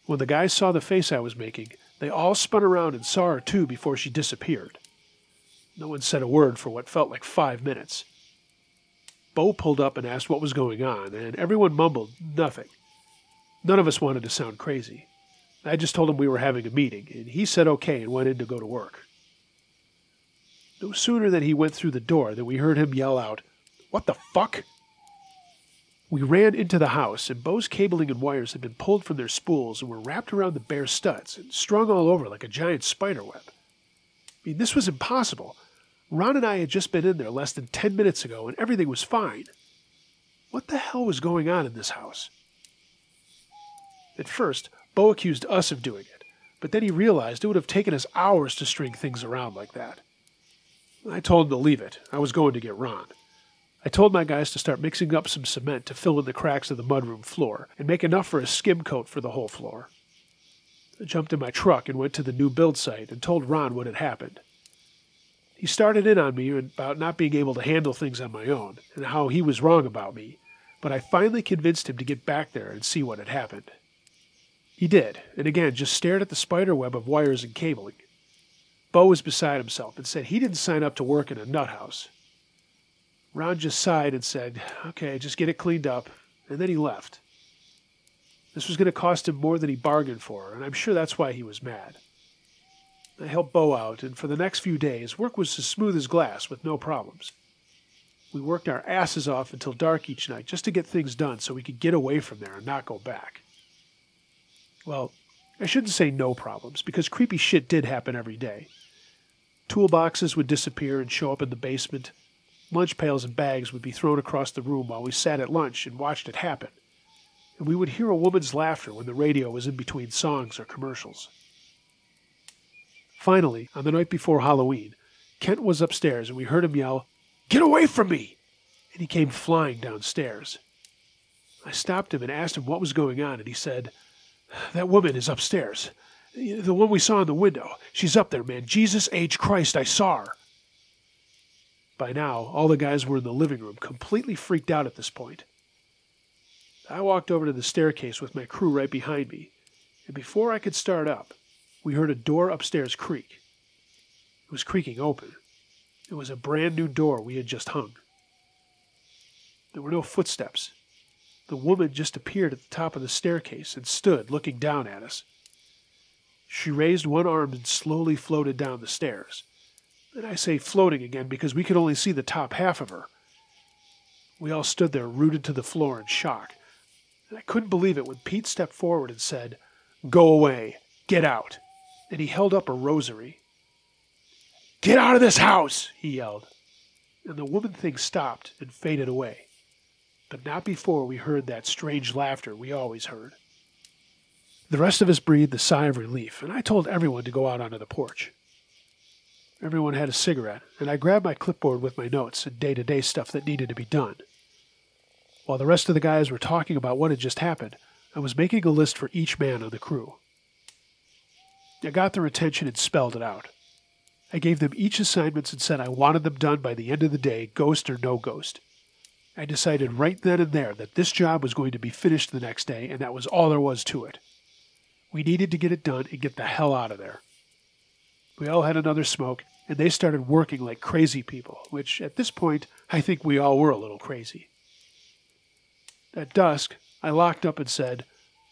When the guys saw the face I was making, they all spun around and saw her too before she disappeared. No one said a word for what felt like 5 minutes. Bo pulled up and asked what was going on, and everyone mumbled nothing. None of us wanted to sound crazy. I just told him we were having a meeting, and he said okay and went in to go to work. No sooner than he went through the door than we heard him yell out, "What the fuck?" We ran into the house, and Bo's cabling and wires had been pulled from their spools and were wrapped around the bare studs and strung all over like a giant spider web. I mean, this was impossible. Ron and I had just been in there less than 10 minutes ago, and everything was fine. What the hell was going on in this house? At first, Bo accused us of doing it, but then he realized it would have taken us hours to string things around like that. I told him to leave it. I was going to get Ron. I told my guys to start mixing up some cement to fill in the cracks of the mudroom floor and make enough for a skim coat for the whole floor. I jumped in my truck and went to the new build site and told Ron what had happened. He started in on me about not being able to handle things on my own and how he was wrong about me, but I finally convinced him to get back there and see what had happened. He did, and again just stared at the spider web of wires and cabling. Bo was beside himself and said he didn't sign up to work in a nut house. Ron just sighed and said, "Okay, just get it cleaned up," and then he left. This was going to cost him more than he bargained for, and I'm sure that's why he was mad. I helped Bo out, and for the next few days, work was as smooth as glass with no problems. We worked our asses off until dark each night just to get things done so we could get away from there and not go back. Well, I shouldn't say no problems, because creepy shit did happen every day. Toolboxes would disappear and show up in the basement. Lunch pails and bags would be thrown across the room while we sat at lunch and watched it happen. And we would hear a woman's laughter when the radio was in between songs or commercials. Finally, on the night before Halloween, Kent was upstairs and we heard him yell, "Get away from me!" And he came flying downstairs. I stopped him and asked him what was going on, and he said, "That woman is upstairs. The one we saw in the window. She's up there, man. Jesus H. Christ, I saw her." By now, all the guys were in the living room, completely freaked out at this point. I walked over to the staircase with my crew right behind me, and before I could start up, we heard a door upstairs creak. It was creaking open. It was a brand new door we had just hung. There were no footsteps. The woman just appeared at the top of the staircase and stood looking down at us. She raised one arm and slowly floated down the stairs. And I say floating again because we could only see the top half of her. We all stood there rooted to the floor in shock. And I couldn't believe it when Pete stepped forward and said, "Go away. Get out." And he held up a rosary. "Get out of this house!" he yelled. And the woman thing stopped and faded away. But not before we heard that strange laughter we always heard. The rest of us breathed a sigh of relief, and I told everyone to go out onto the porch. Everyone had a cigarette, and I grabbed my clipboard with my notes and day-to-day stuff that needed to be done. While the rest of the guys were talking about what had just happened, I was making a list for each man on the crew. I got their attention and spelled it out. I gave them each assignments and said I wanted them done by the end of the day, ghost or no ghost. I decided right then and there that this job was going to be finished the next day, and that was all there was to it. We needed to get it done and get the hell out of there. We all had another smoke, and they started working like crazy people, which, at this point, I think we all were a little crazy. At dusk, I locked up and said,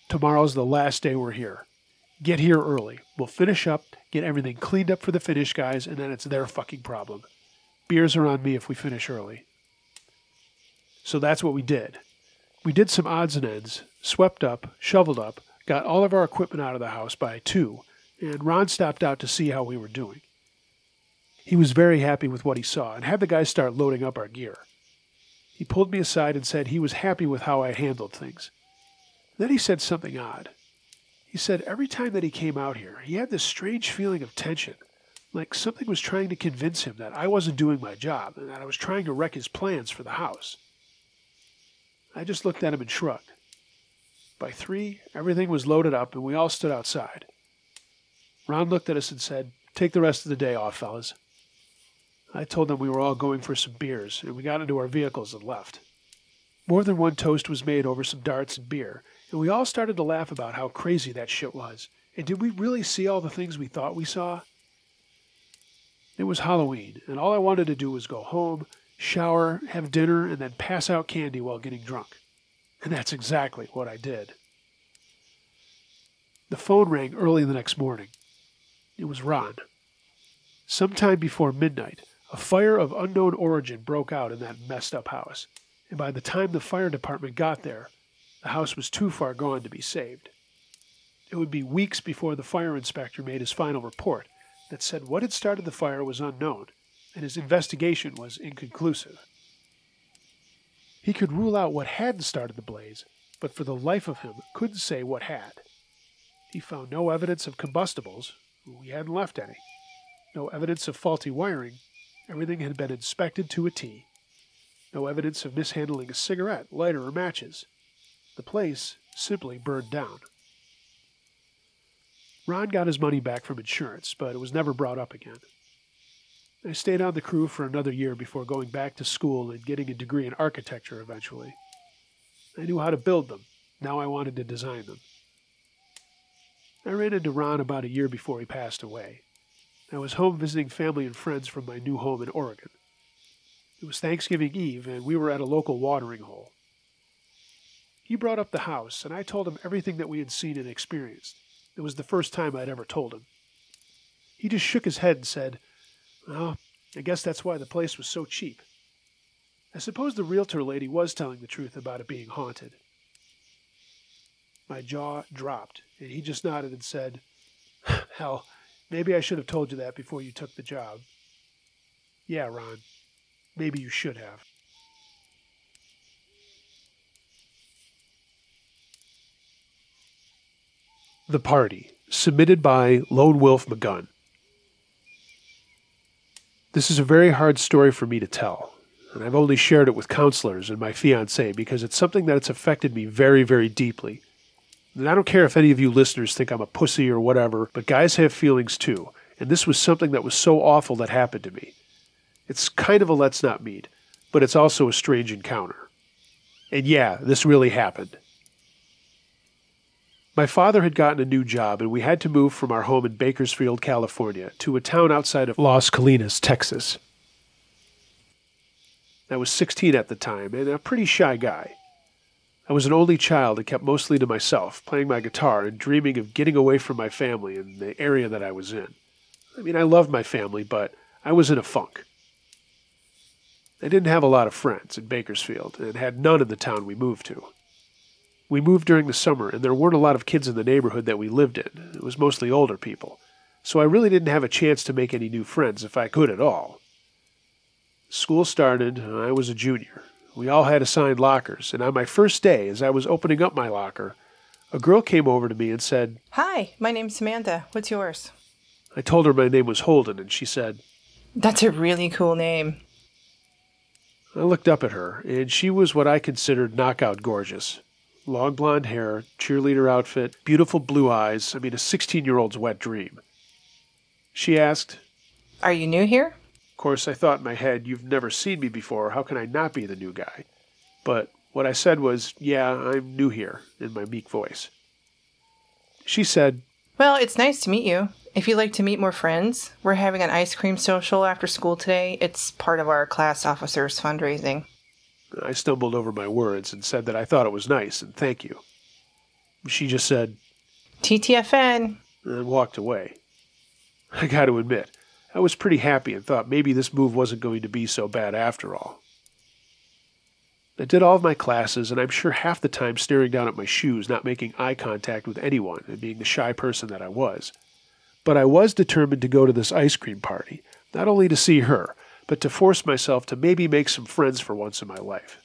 "Tomorrow's the last day we're here. Get here early. We'll finish up, get everything cleaned up for the finish guys, and then it's their fucking problem. Beers are on me if we finish early." So that's what we did. We did some odds and ends, swept up, shoveled up, got all of our equipment out of the house by 2, and Ron stopped out to see how we were doing. He was very happy with what he saw and had the guys start loading up our gear. He pulled me aside and said he was happy with how I handled things. Then he said something odd. He said every time that he came out here, he had this strange feeling of tension, like something was trying to convince him that I wasn't doing my job and that I was trying to wreck his plans for the house. I just looked at him and shrugged. By 3, everything was loaded up and we all stood outside. Ron looked at us and said, "Take the rest of the day off, fellas." I told them we were all going for some beers, and we got into our vehicles and left. More than one toast was made over some darts and beer, and we all started to laugh about how crazy that shit was. And did we really see all the things we thought we saw? It was Halloween, and all I wanted to do was go home, shower, have dinner, and then pass out candy while getting drunk. And that's exactly what I did. The phone rang early the next morning. It was Ron. Sometime before midnight, a fire of unknown origin broke out in that messed up house, and by the time the fire department got there, the house was too far gone to be saved. It would be weeks before the fire inspector made his final report that said what had started the fire was unknown, and his investigation was inconclusive. He could rule out what hadn't started the blaze, but for the life of him couldn't say what had. He found no evidence of combustibles. We hadn't left any. No evidence of faulty wiring. Everything had been inspected to a T. No evidence of mishandling a cigarette, lighter, or matches. The place simply burned down. Ron got his money back from insurance, but it was never brought up again. I stayed on the crew for another year before going back to school and getting a degree in architecture eventually. I knew how to build them. Now I wanted to design them. I ran into Ron about a year before he passed away. I was home visiting family and friends from my new home in Oregon. It was Thanksgiving Eve, and we were at a local watering hole. He brought up the house, and I told him everything that we had seen and experienced. It was the first time I'd ever told him. He just shook his head and said, "Well, I guess that's why the place was so cheap." I suppose the realtor lady was telling the truth about it being haunted. My jaw dropped, and he just nodded and said, "Hell, maybe I should have told you that before you took the job." "Yeah, Ron, maybe you should have." The Party, submitted by Lone Wolf McGunn. This is a very hard story for me to tell, and I've only shared it with counselors and my fiancée because it's something that's affected me very, very deeply. And I don't care if any of you listeners think I'm a pussy or whatever, but guys have feelings too, and this was something that was so awful that happened to me. It's kind of a let's not meet, but it's also a strange encounter. And yeah, this really happened. My father had gotten a new job, and we had to move from our home in Bakersfield, California, to a town outside of Las Colinas, Texas. I was 16 at the time, and a pretty shy guy. I was an only child and kept mostly to myself, playing my guitar and dreaming of getting away from my family and the area that I was in. I mean, I loved my family, but I was in a funk. I didn't have a lot of friends in Bakersfield, and had none in the town we moved to. We moved during the summer, and there weren't a lot of kids in the neighborhood that we lived in. It was mostly older people. So I really didn't have a chance to make any new friends, if I could at all. School started, and I was a junior. We all had assigned lockers, and on my first day, as I was opening up my locker, a girl came over to me and said, "Hi, my name's Samantha. What's yours?" I told her my name was Holden, and she said, "That's a really cool name." I looked up at her, and she was what I considered knockout gorgeous. Long blonde hair, cheerleader outfit, beautiful blue eyes. I mean, a 16-year-old's wet dream. She asked, "Are you new here?" Of course, I thought in my head, you've never seen me before. How can I not be the new guy? But what I said was, "Yeah, I'm new here," in my meek voice. She said, "Well, it's nice to meet you. If you'd like to meet more friends, we're having an ice cream social after school today. It's part of our class officers' fundraising." I stumbled over my words and said that I thought it was nice and thank you. She just said, "TTFN," and walked away. I got to admit, I was pretty happy and thought maybe this move wasn't going to be so bad after all. I did all of my classes, and I'm sure half the time staring down at my shoes, not making eye contact with anyone, and being the shy person that I was. But I was determined to go to this ice cream party, not only to see her, but to force myself to maybe make some friends for once in my life.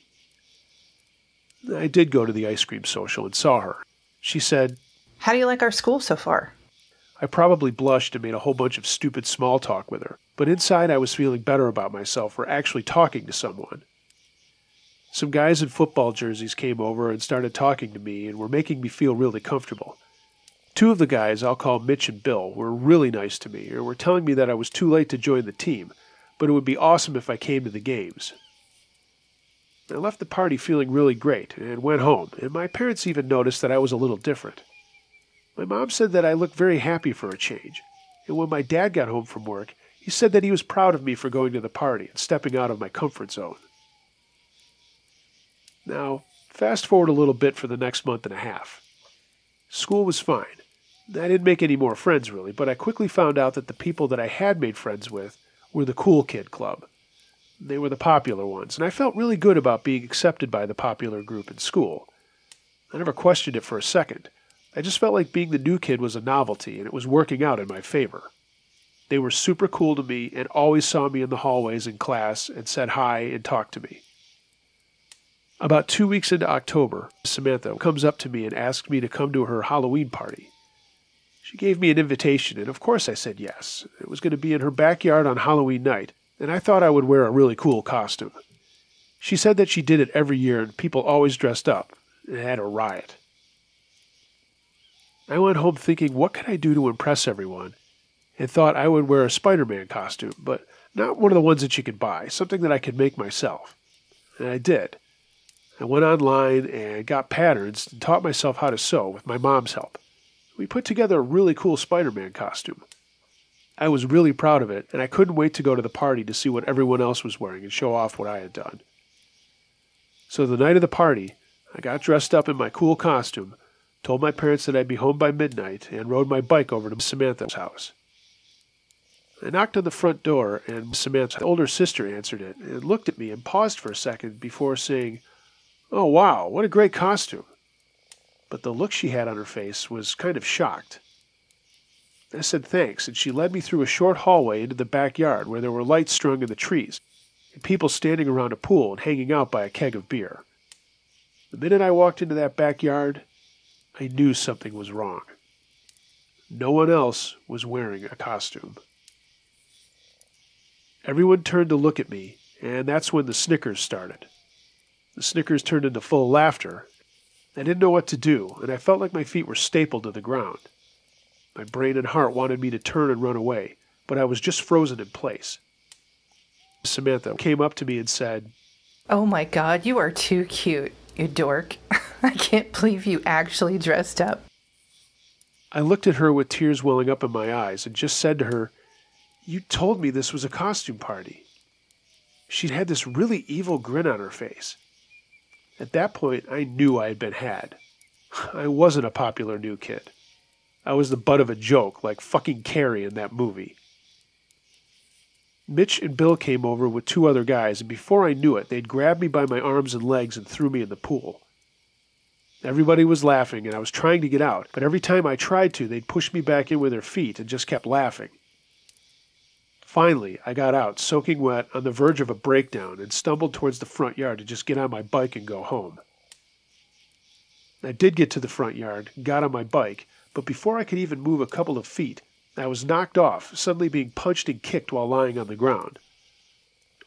I did go to the ice cream social and saw her. She said, "How do you like our school so far?" I probably blushed and made a whole bunch of stupid small talk with her, but inside I was feeling better about myself for actually talking to someone. Some guys in football jerseys came over and started talking to me and were making me feel really comfortable. Two of the guys, I'll call Mitch and Bill, were really nice to me and were telling me that I was too late to join the team, but it would be awesome if I came to the games. I left the party feeling really great and went home, and my parents even noticed that I was a little different. My mom said that I looked very happy for a change, and when my dad got home from work, he said that he was proud of me for going to the party and stepping out of my comfort zone. Now, fast forward a little bit for the next month and a half. School was fine. I didn't make any more friends, really, but I quickly found out that the people that I had made friends with were the cool kid club. They were the popular ones, and I felt really good about being accepted by the popular group in school. I never questioned it for a second. I just felt like being the new kid was a novelty, and it was working out in my favor. They were super cool to me and always saw me in the hallways in class and said hi and talked to me. About 2 weeks into October, Samantha comes up to me and asked me to come to her Halloween party. She gave me an invitation, and of course I said yes. It was going to be in her backyard on Halloween night, and I thought I would wear a really cool costume. She said that she did it every year, and people always dressed up, and had a riot. I went home thinking, what could I do to impress everyone? And thought I would wear a Spider-Man costume, but not one of the ones that you could buy, something that I could make myself. And I did. I went online and got patterns and taught myself how to sew with my mom's help. We put together a really cool Spider-Man costume. I was really proud of it, and I couldn't wait to go to the party to see what everyone else was wearing and show off what I had done. So the night of the party, I got dressed up in my cool costume, told my parents that I'd be home by midnight, and rode my bike over to Samantha's house. I knocked on the front door, and Samantha's older sister answered it and looked at me and paused for a second before saying, "Oh, wow, what a great costume." But the look she had on her face was kind of shocked. I said thanks, and she led me through a short hallway into the backyard where there were lights strung in the trees, and people standing around a pool and hanging out by a keg of beer. The minute I walked into that backyard, I knew something was wrong. No one else was wearing a costume. Everyone turned to look at me, and that's when the snickers started. The snickers turned into full laughter. I didn't know what to do, and I felt like my feet were stapled to the ground. My brain and heart wanted me to turn and run away, but I was just frozen in place. Samantha came up to me and said, "Oh my God, you are too cute, you dork. I can't believe you actually dressed up." I looked at her with tears welling up in my eyes and just said to her, "You told me this was a costume party." She had this really evil grin on her face. At that point, I knew I had been had. I wasn't a popular new kid. I was the butt of a joke, like fucking Carrie in that movie. Mitch and Bill came over with two other guys, and before I knew it, they'd grabbed me by my arms and legs and threw me in the pool. Everybody was laughing, and I was trying to get out, but every time I tried to, they'd push me back in with their feet and just kept laughing. Finally, I got out, soaking wet, on the verge of a breakdown, and stumbled towards the front yard to just get on my bike and go home. I did get to the front yard, got on my bike, but before I could even move a couple of feet, I was knocked off, suddenly being punched and kicked while lying on the ground.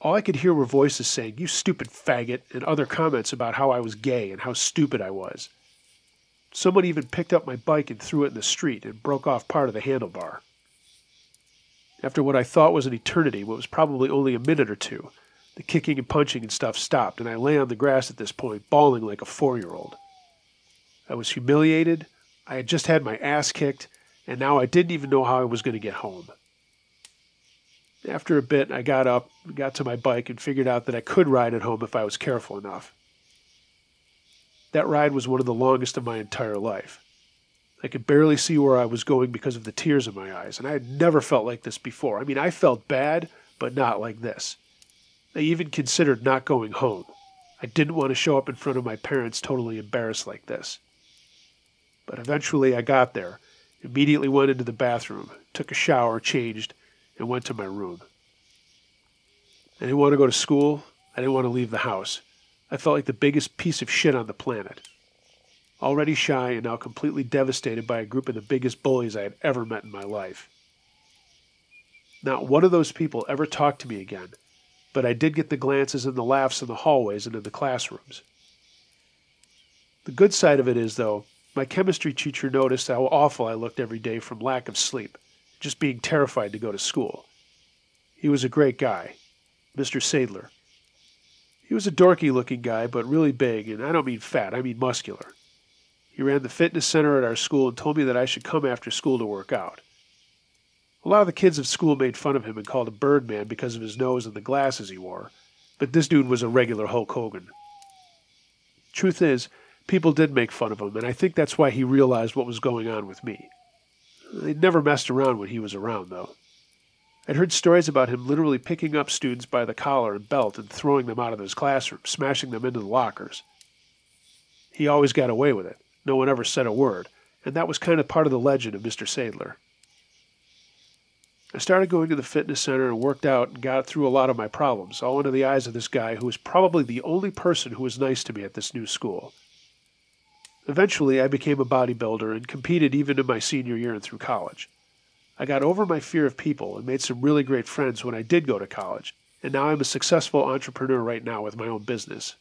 All I could hear were voices saying, "You stupid faggot," and other comments about how I was gay and how stupid I was. Someone even picked up my bike and threw it in the street and broke off part of the handlebar. After what I thought was an eternity, what was probably only a minute or two, the kicking and punching and stuff stopped, and I lay on the grass at this point, bawling like a 4-year-old. I was humiliated, I had just had my ass kicked, and now I didn't even know how I was going to get home. After a bit, I got up, got to my bike, and figured out that I could ride it home if I was careful enough. That ride was one of the longest of my entire life. I could barely see where I was going because of the tears in my eyes, and I had never felt like this before. I mean, I felt bad, but not like this. I even considered not going home. I didn't want to show up in front of my parents totally embarrassed like this. But eventually I got there, immediately went into the bathroom, took a shower, changed, and went to my room. I didn't want to go to school. I didn't want to leave the house. I felt like the biggest piece of shit on the planet. Already shy and now completely devastated by a group of the biggest bullies I had ever met in my life. Not one of those people ever talked to me again, but I did get the glances and the laughs in the hallways and in the classrooms. The good side of it is, though, my chemistry teacher noticed how awful I looked every day from lack of sleep, just being terrified to go to school. He was a great guy, Mr. Sadler. He was a dorky-looking guy, but really big, and I don't mean fat, I mean muscular. He ran the fitness center at our school and told me that I should come after school to work out. A lot of the kids at school made fun of him and called him Birdman because of his nose and the glasses he wore, but this dude was a regular Hulk Hogan. Truth is, people did make fun of him, and I think that's why he realized what was going on with me. They never messed around when he was around, though. I'd heard stories about him literally picking up students by the collar and belt and throwing them out of his classroom, smashing them into the lockers. He always got away with it. No one ever said a word, and that was kind of part of the legend of Mr. Sadler. I started going to the fitness center and worked out and got through a lot of my problems, all under the eyes of this guy who was probably the only person who was nice to me at this new school. Eventually, I became a bodybuilder and competed even in my senior year and through college. I got over my fear of people and made some really great friends when I did go to college, and now I'm a successful entrepreneur right now with my own business.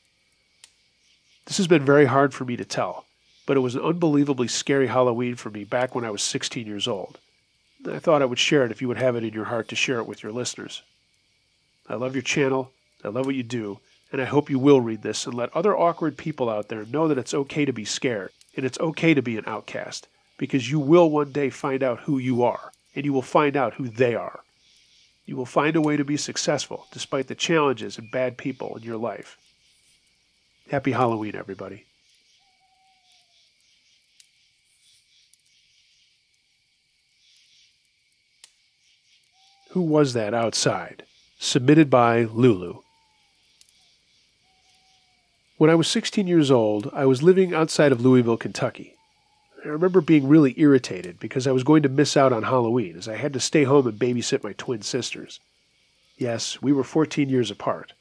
This has been very hard for me to tell, but it was an unbelievably scary Halloween for me back when I was 16 years old. I thought I would share it if you would have it in your heart to share it with your listeners. I love your channel, I love what you do, and I hope you will read this and let other awkward people out there know that it's okay to be scared, and it's okay to be an outcast, because you will one day find out who you are, and you will find out who they are. You will find a way to be successful despite the challenges and bad people in your life. Happy Halloween, everybody. Who Was That Outside? Submitted by Lulu. When I was 16 years old, I was living outside of Louisville, Kentucky. I remember being really irritated because I was going to miss out on Halloween as I had to stay home and babysit my twin sisters. Yes, we were 14 years apart.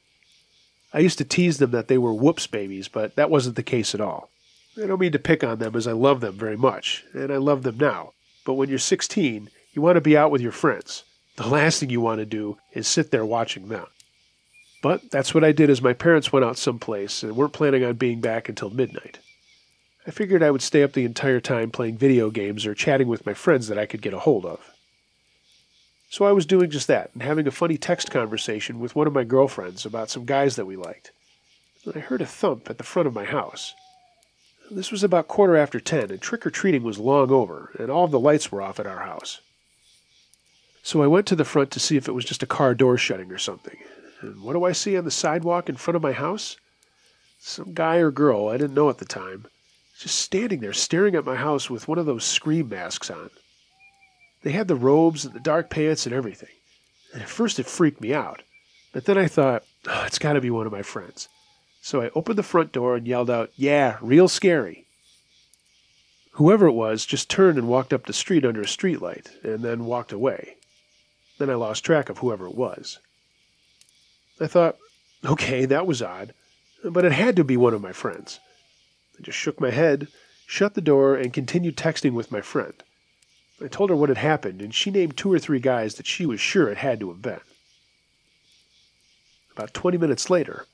I used to tease them that they were whoops babies, but that wasn't the case at all. I don't mean to pick on them as I love them very much, and I love them now. But when you're 16, you want to be out with your friends. The last thing you want to do is sit there watching them. But that's what I did as my parents went out someplace and weren't planning on being back until midnight. I figured I would stay up the entire time playing video games or chatting with my friends that I could get a hold of. So I was doing just that and having a funny text conversation with one of my girlfriends about some guys that we liked. And I heard a thump at the front of my house. This was about 10:15 and trick-or-treating was long over and all of the lights were off at our house. So I went to the front to see if it was just a car door shutting or something. And what do I see on the sidewalk in front of my house? Some guy or girl, I didn't know at the time, just standing there staring at my house with one of those scream masks on. They had the robes and the dark pants and everything. And at first it freaked me out. But then I thought, oh, it's got to be one of my friends. So I opened the front door and yelled out, "Yeah, real scary." Whoever it was just turned and walked up the street under a streetlight and then walked away. Then I lost track of whoever it was. I thought, okay, that was odd, but it had to be one of my friends. I just shook my head, shut the door, and continued texting with my friend. I told her what had happened, and she named 2 or 3 guys that she was sure it had to have been. About 20 minutes later,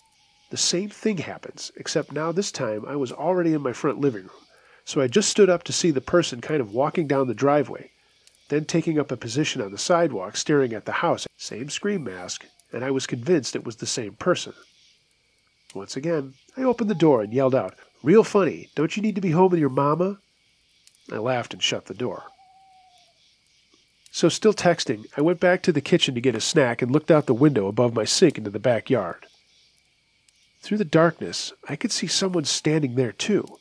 the same thing happens, except now this time I was already in my front living room, so I just stood up to see the person kind of walking down the driveway, then taking up a position on the sidewalk staring at the house. Same scream mask, and I was convinced it was the same person. Once again, I opened the door and yelled out, "Real funny, don't you need to be home with your mama?" I laughed and shut the door. So still texting, I went back to the kitchen to get a snack and looked out the window above my sink into the backyard. Through the darkness, I could see someone standing there too.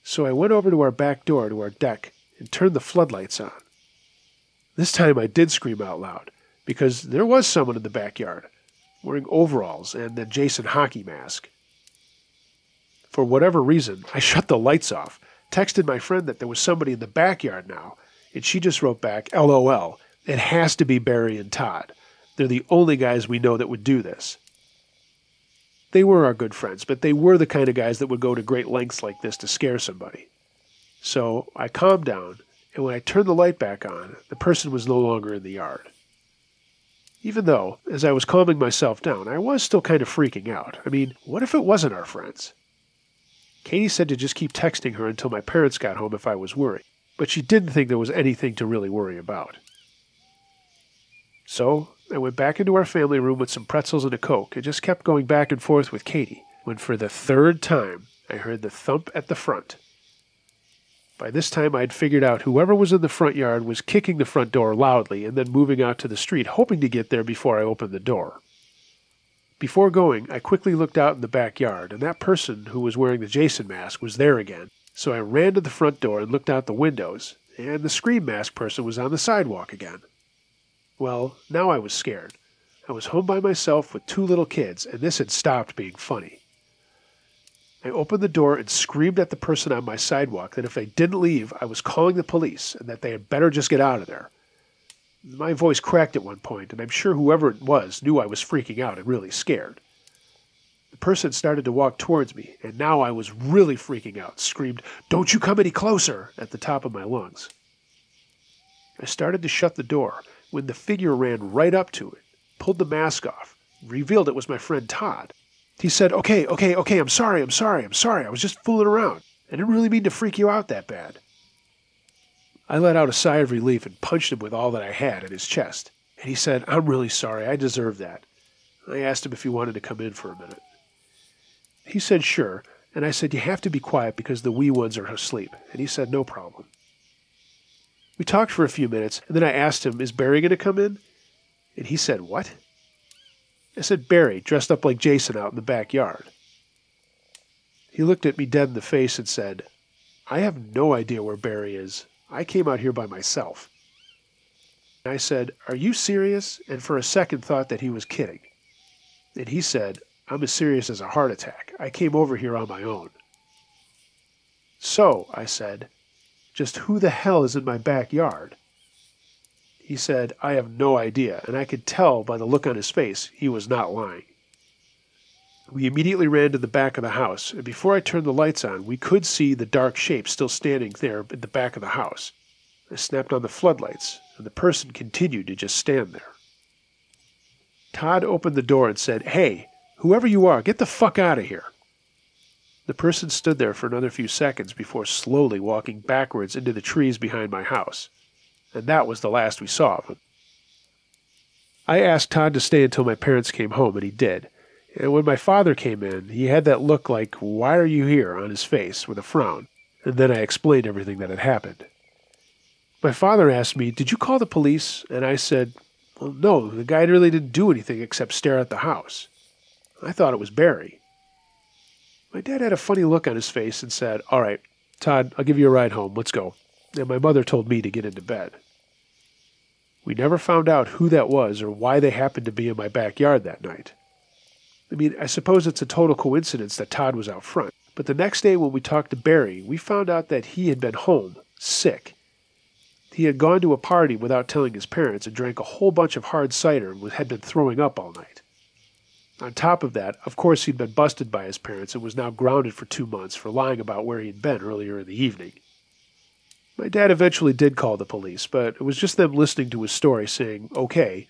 So I went over to our back door to our deck and turned the floodlights on. This time I did scream out loud, because there was someone in the backyard, wearing overalls and the Jason hockey mask. For whatever reason, I shut the lights off, texted my friend that there was somebody in the backyard now, and she just wrote back, "LOL, it has to be Barry and Todd. They're the only guys we know that would do this." They were our good friends, but they were the kind of guys that would go to great lengths like this to scare somebody. So I calmed down, and when I turned the light back on, the person was no longer in the yard. Even though, as I was calming myself down, I was still kind of freaking out. I mean, what if it wasn't our friends? Katie said to just keep texting her until my parents got home if I was worried, but she didn't think there was anything to really worry about. So, I went back into our family room with some pretzels and a Coke and just kept going back and forth with Katie, when for the third time, I heard the thump at the front. By this time, I'd figured out whoever was in the front yard was kicking the front door loudly and then moving out to the street, hoping to get there before I opened the door. Before going, I quickly looked out in the backyard, and that person who was wearing the Jason mask was there again. So I ran to the front door and looked out the windows, and the Scream Mask person was on the sidewalk again. Well, now I was scared. I was home by myself with 2 little kids, and this had stopped being funny. I opened the door and screamed at the person on my sidewalk that if they didn't leave, I was calling the police and that they had better just get out of there. My voice cracked at one point, and I'm sure whoever it was knew I was freaking out and really scared. The person started to walk towards me, and now I was really freaking out, screamed, "Don't you come any closer!" at the top of my lungs. I started to shut the door when the figure ran right up to it, pulled the mask off, revealed it was my friend Todd. He said, okay, I'm sorry, I was just fooling around. I didn't really mean to freak you out that bad. I let out a sigh of relief and punched him with all that I had in his chest. And he said, I'm really sorry, I deserve that. I asked him if he wanted to come in for a minute. He said sure, and I said, you have to be quiet because the wee ones are asleep. And he said, no problem. We talked for a few minutes, and then I asked him, is Barry going to come in? And he said, what? I said, Barry, dressed up like Jason out in the backyard. He looked at me dead in the face and said, I have no idea where Barry is. I came out here by myself. And I said, are you serious? And for a second thought that he was kidding. And he said, I'm as serious as a heart attack. I came over here on my own. So, I said, just who the hell is in my backyard? He said, I have no idea, and I could tell by the look on his face he was not lying. We immediately ran to the back of the house, and before I turned the lights on, we could see the dark shape still standing there at the back of the house. I snapped on the floodlights, and the person continued to just stand there. Todd opened the door and said, hey, whoever you are, get the fuck out of here. The person stood there for another few seconds before slowly walking backwards into the trees behind my house. And that was the last we saw of him. I asked Todd to stay until my parents came home, and he did. And when my father came in, he had that look like, why are you here, on his face, with a frown. And then I explained everything that had happened. My father asked me, did you call the police? And I said, well, no, the guy really didn't do anything except stare at the house. I thought it was Barry. My dad had a funny look on his face and said, all right, Todd, I'll give you a ride home. Let's go. And my mother told me to get into bed. We never found out who that was or why they happened to be in my backyard that night. I mean, I suppose it's a total coincidence that Todd was out front, but the next day when we talked to Barry, we found out that he had been home, sick. He had gone to a party without telling his parents and drank a whole bunch of hard cider and had been throwing up all night. On top of that, of course, he'd been busted by his parents and was now grounded for 2 months for lying about where he'd been earlier in the evening. My dad eventually did call the police, but it was just them listening to his story saying, okay,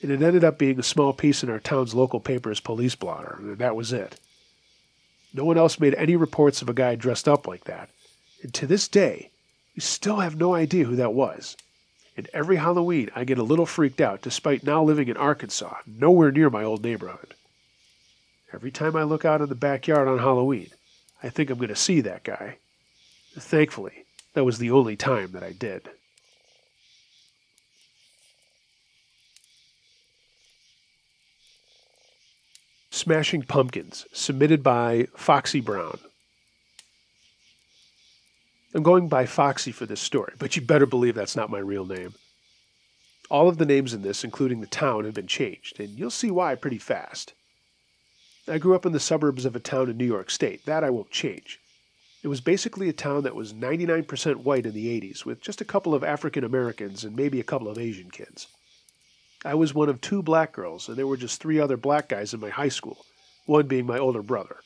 and it ended up being a small piece in our town's local paper's police blotter, and that was it. No one else made any reports of a guy dressed up like that, and to this day, we still have no idea who that was. And every Halloween, I get a little freaked out, despite now living in Arkansas, nowhere near my old neighborhood. Every time I look out in the backyard on Halloween, I think I'm going to see that guy. Thankfully, that was the only time that I did. Smashing Pumpkins, submitted by Foxy Brown. I'm going by Foxy for this story, but you better believe that's not my real name. All of the names in this, including the town, have been changed, and you'll see why pretty fast. I grew up in the suburbs of a town in New York State. That I won't change. It was basically a town that was 99% white in the 80s, with just a couple of African Americans and maybe a couple of Asian kids. I was one of 2 black girls, and there were just 3 other black guys in my high school, one being my older brother.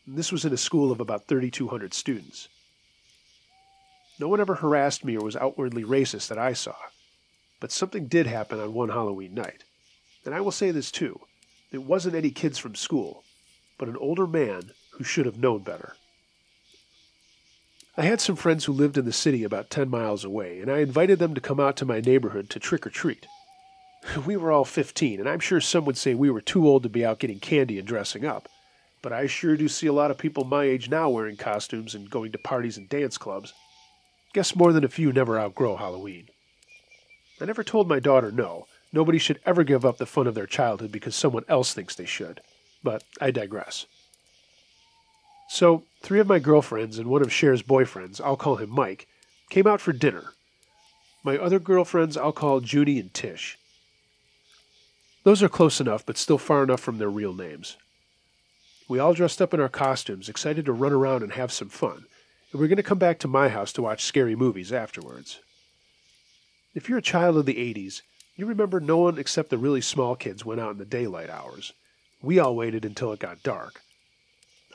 And this was in a school of about 3,200 students. No one ever harassed me or was outwardly racist that I saw, but something did happen on one Halloween night. And I will say this too. It wasn't any kids from school, but an older man who should have known better. I had some friends who lived in the city about 10 miles away, and I invited them to come out to my neighborhood to trick-or-treat. We were all 15, and I'm sure some would say we were too old to be out getting candy and dressing up. But I sure do see a lot of people my age now wearing costumes and going to parties and dance clubs. Guess more than a few never outgrow Halloween. I never told my daughter no. Nobody should ever give up the fun of their childhood because someone else thinks they should. But I digress. So, 3 of my girlfriends and one of Cher's boyfriends, I'll call him Mike, came out for dinner. My other girlfriends I'll call Junie and Tish. Those are close enough, but still far enough from their real names. We all dressed up in our costumes, excited to run around and have some fun, and we're going to come back to my house to watch scary movies afterwards. If you're a child of the 80s, you remember no one except the really small kids went out in the daylight hours. We all waited until it got dark.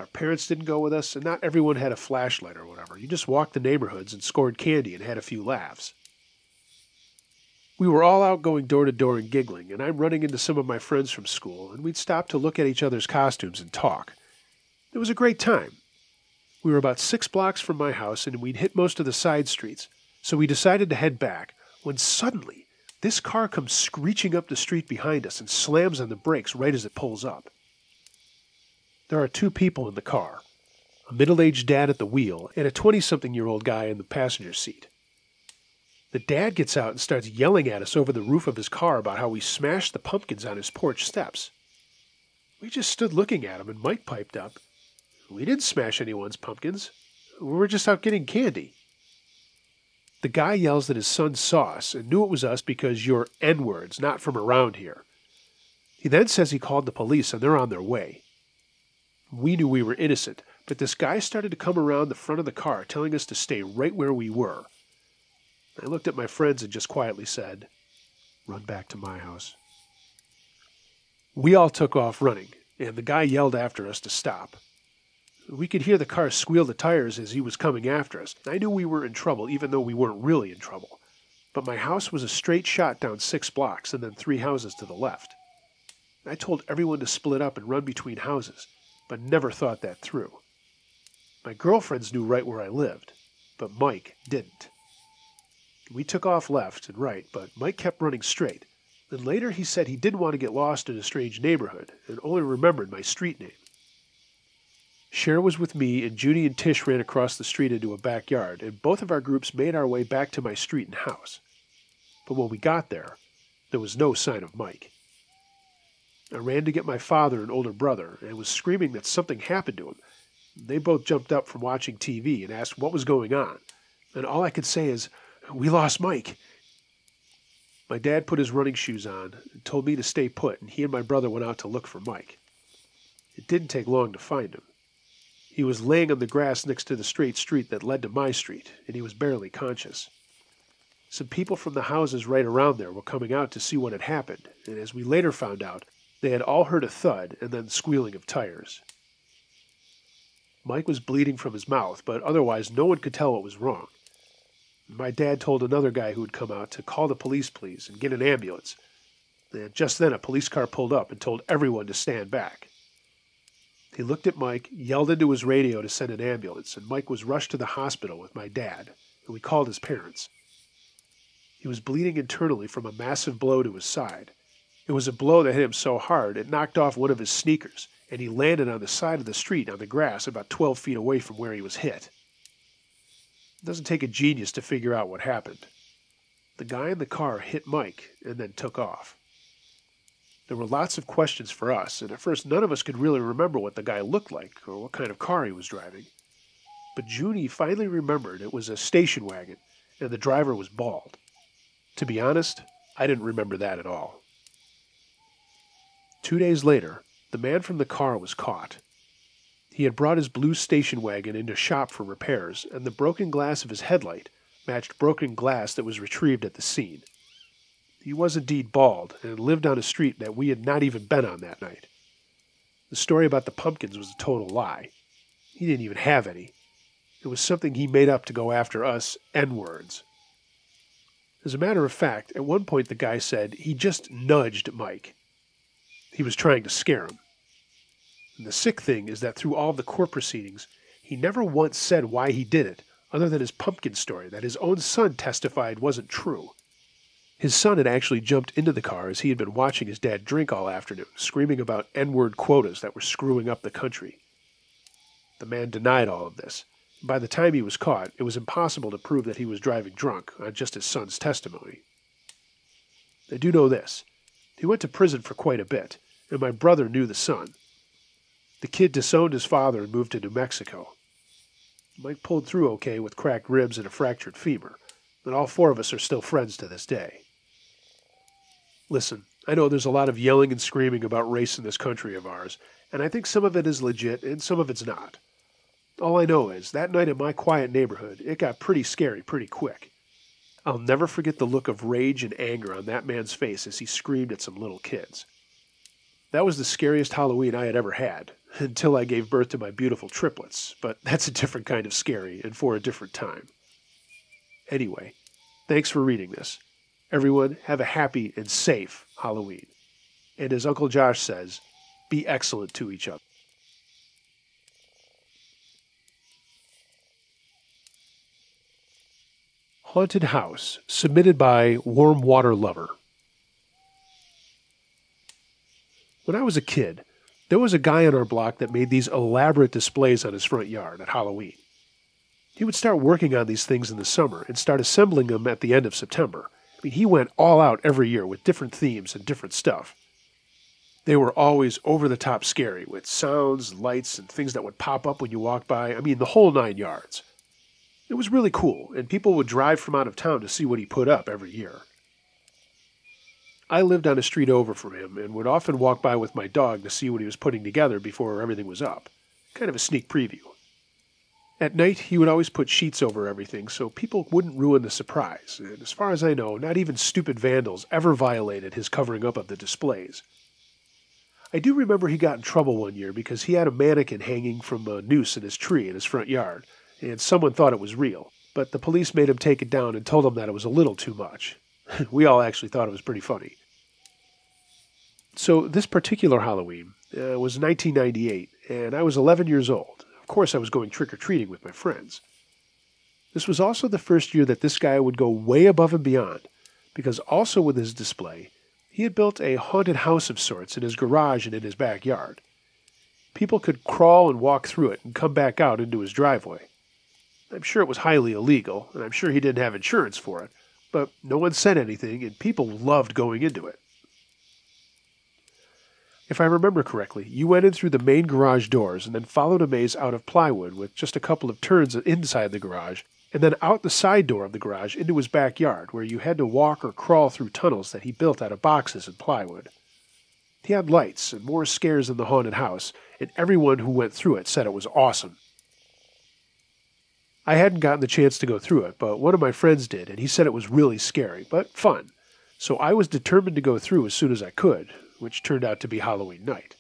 Our parents didn't go with us, and not everyone had a flashlight or whatever. You just walked the neighborhoods and scored candy and had a few laughs. We were all out going door to door and giggling, and I'm running into some of my friends from school, and we'd stop to look at each other's costumes and talk. It was a great time. We were about 6 blocks from my house, and we'd hit most of the side streets, so we decided to head back, when suddenly this car comes screeching up the street behind us and slams on the brakes right as it pulls up. There are 2 people in the car, a middle-aged dad at the wheel and a 20-something-year-old guy in the passenger seat. The dad gets out and starts yelling at us over the roof of his car about how we smashed the pumpkins on his porch steps. We just stood looking at him, and Mike piped up, "We didn't smash anyone's pumpkins. We were just out getting candy." The guy yells that his son saw us and knew it was us because you're N-words, not from around here. He then says he called the police and they're on their way. We knew we were innocent, but this guy started to come around the front of the car telling us to stay right where we were. I looked at my friends and just quietly said, "Run back to my house." We all took off running, and the guy yelled after us to stop. We could hear the car squeal the tires as he was coming after us. I knew we were in trouble, even though we weren't really in trouble. But my house was a straight shot down 6 blocks and then 3 houses to the left. I told everyone to split up and run between houses, but never thought that through. My girlfriends knew right where I lived, but Mike didn't. We took off left and right, but Mike kept running straight. Then later he said he didn't want to get lost in a strange neighborhood and only remembered my street name. Cher was with me, and Junie and Tish ran across the street into a backyard, and both of our groups made our way back to my street and house. But when we got there was no sign of Mike. I ran to get my father and older brother, and was screaming that something happened to him. They both jumped up from watching TV and asked what was going on, and all I could say is, "We lost Mike." My dad put his running shoes on and told me to stay put, and he and my brother went out to look for Mike. It didn't take long to find him. He was laying on the grass next to the straight street that led to my street, and he was barely conscious. Some people from the houses right around there were coming out to see what had happened, and as we later found out, they had all heard a thud and then squealing of tires. Mike was bleeding from his mouth, but otherwise no one could tell what was wrong. My dad told another guy who had come out to call the police, please, and get an ambulance. And just then a police car pulled up and told everyone to stand back. He looked at Mike, yelled into his radio to send an ambulance, and Mike was rushed to the hospital with my dad, and we called his parents. He was bleeding internally from a massive blow to his side. It was a blow that hit him so hard it knocked off one of his sneakers, and he landed on the side of the street on the grass about 12 feet away from where he was hit. It doesn't take a genius to figure out what happened. The guy in the car hit Mike and then took off. There were lots of questions for us, and at first none of us could really remember what the guy looked like or what kind of car he was driving. But Junie finally remembered it was a station wagon, and the driver was bald. To be honest, I didn't remember that at all. 2 days later, the man from the car was caught. He had brought his blue station wagon into shop for repairs, and the broken glass of his headlight matched broken glass that was retrieved at the scene. He was indeed bald, and lived on a street that we had not even been on that night. The story about the pumpkins was a total lie. He didn't even have any. It was something he made up to go after us N-words. As a matter of fact, at one point the guy said he just nudged Mike. He was trying to scare him. And the sick thing is that through all of the court proceedings, he never once said why he did it, other than his pumpkin story that his own son testified wasn't true. His son had actually jumped into the car as he had been watching his dad drink all afternoon, screaming about N-word quotas that were screwing up the country. The man denied all of this. By the time he was caught, it was impossible to prove that he was driving drunk on just his son's testimony. I do know this. He went to prison for quite a bit, and my brother knew the son. The kid disowned his father and moved to New Mexico. Mike pulled through okay with cracked ribs and a fractured femur, and all four of us are still friends to this day. Listen, I know there's a lot of yelling and screaming about race in this country of ours, and I think some of it is legit and some of it's not. All I know is, that night in my quiet neighborhood, it got pretty scary pretty quick. I'll never forget the look of rage and anger on that man's face as he screamed at some little kids. That was the scariest Halloween I had ever had, until I gave birth to my beautiful triplets, but that's a different kind of scary and for a different time. Anyway, thanks for reading this. Everyone, have a happy and safe Halloween. And as Uncle Josh says, be excellent to each other. Haunted House, submitted by Warm Water Lover. When I was a kid, there was a guy on our block that made these elaborate displays on his front yard at Halloween. He would start working on these things in the summer and start assembling them at the end of September. I mean, he went all out every year with different themes and different stuff. They were always over-the-top scary, with sounds, lights, and things that would pop up when you walked by. I mean, the whole 9 yards. It was really cool, and people would drive from out of town to see what he put up every year. I lived on a street over from him and would often walk by with my dog to see what he was putting together before everything was up. Kind of a sneak preview. At night, he would always put sheets over everything so people wouldn't ruin the surprise, and as far as I know, not even stupid vandals ever violated his covering up of the displays. I do remember he got in trouble one year because he had a mannequin hanging from a noose in his tree in his front yard, and someone thought it was real, but the police made him take it down and told him that it was a little too much. We all actually thought it was pretty funny. So this particular Halloween was 1998, and I was 11 years old. Of course I was going trick-or-treating with my friends. This was also the first year that this guy would go way above and beyond, because also with his display, he had built a haunted house of sorts in his garage and in his backyard. People could crawl and walk through it and come back out into his driveway. I'm sure it was highly illegal, and I'm sure he didn't have insurance for it, but no one said anything, and people loved going into it. If I remember correctly, you went in through the main garage doors and then followed a maze out of plywood with just a couple of turns inside the garage, and then out the side door of the garage into his backyard, where you had to walk or crawl through tunnels that he built out of boxes and plywood. He had lights and more scares than the haunted house, and everyone who went through it said it was awesome. I hadn't gotten the chance to go through it, but one of my friends did, and he said it was really scary, but fun. So I was determined to go through as soon as I could, which turned out to be Halloween night.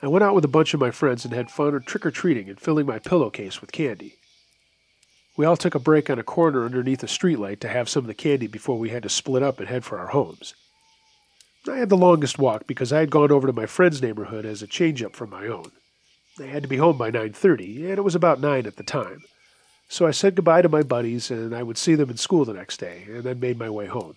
I went out with a bunch of my friends and had fun trick-or-treating and filling my pillowcase with candy. We all took a break on a corner underneath a streetlight to have some of the candy before we had to split up and head for our homes. I had the longest walk because I had gone over to my friend's neighborhood as a change-up from my own. I had to be home by 9:30, and it was about 9 at the time. So I said goodbye to my buddies, and I would see them in school the next day, and then made my way home.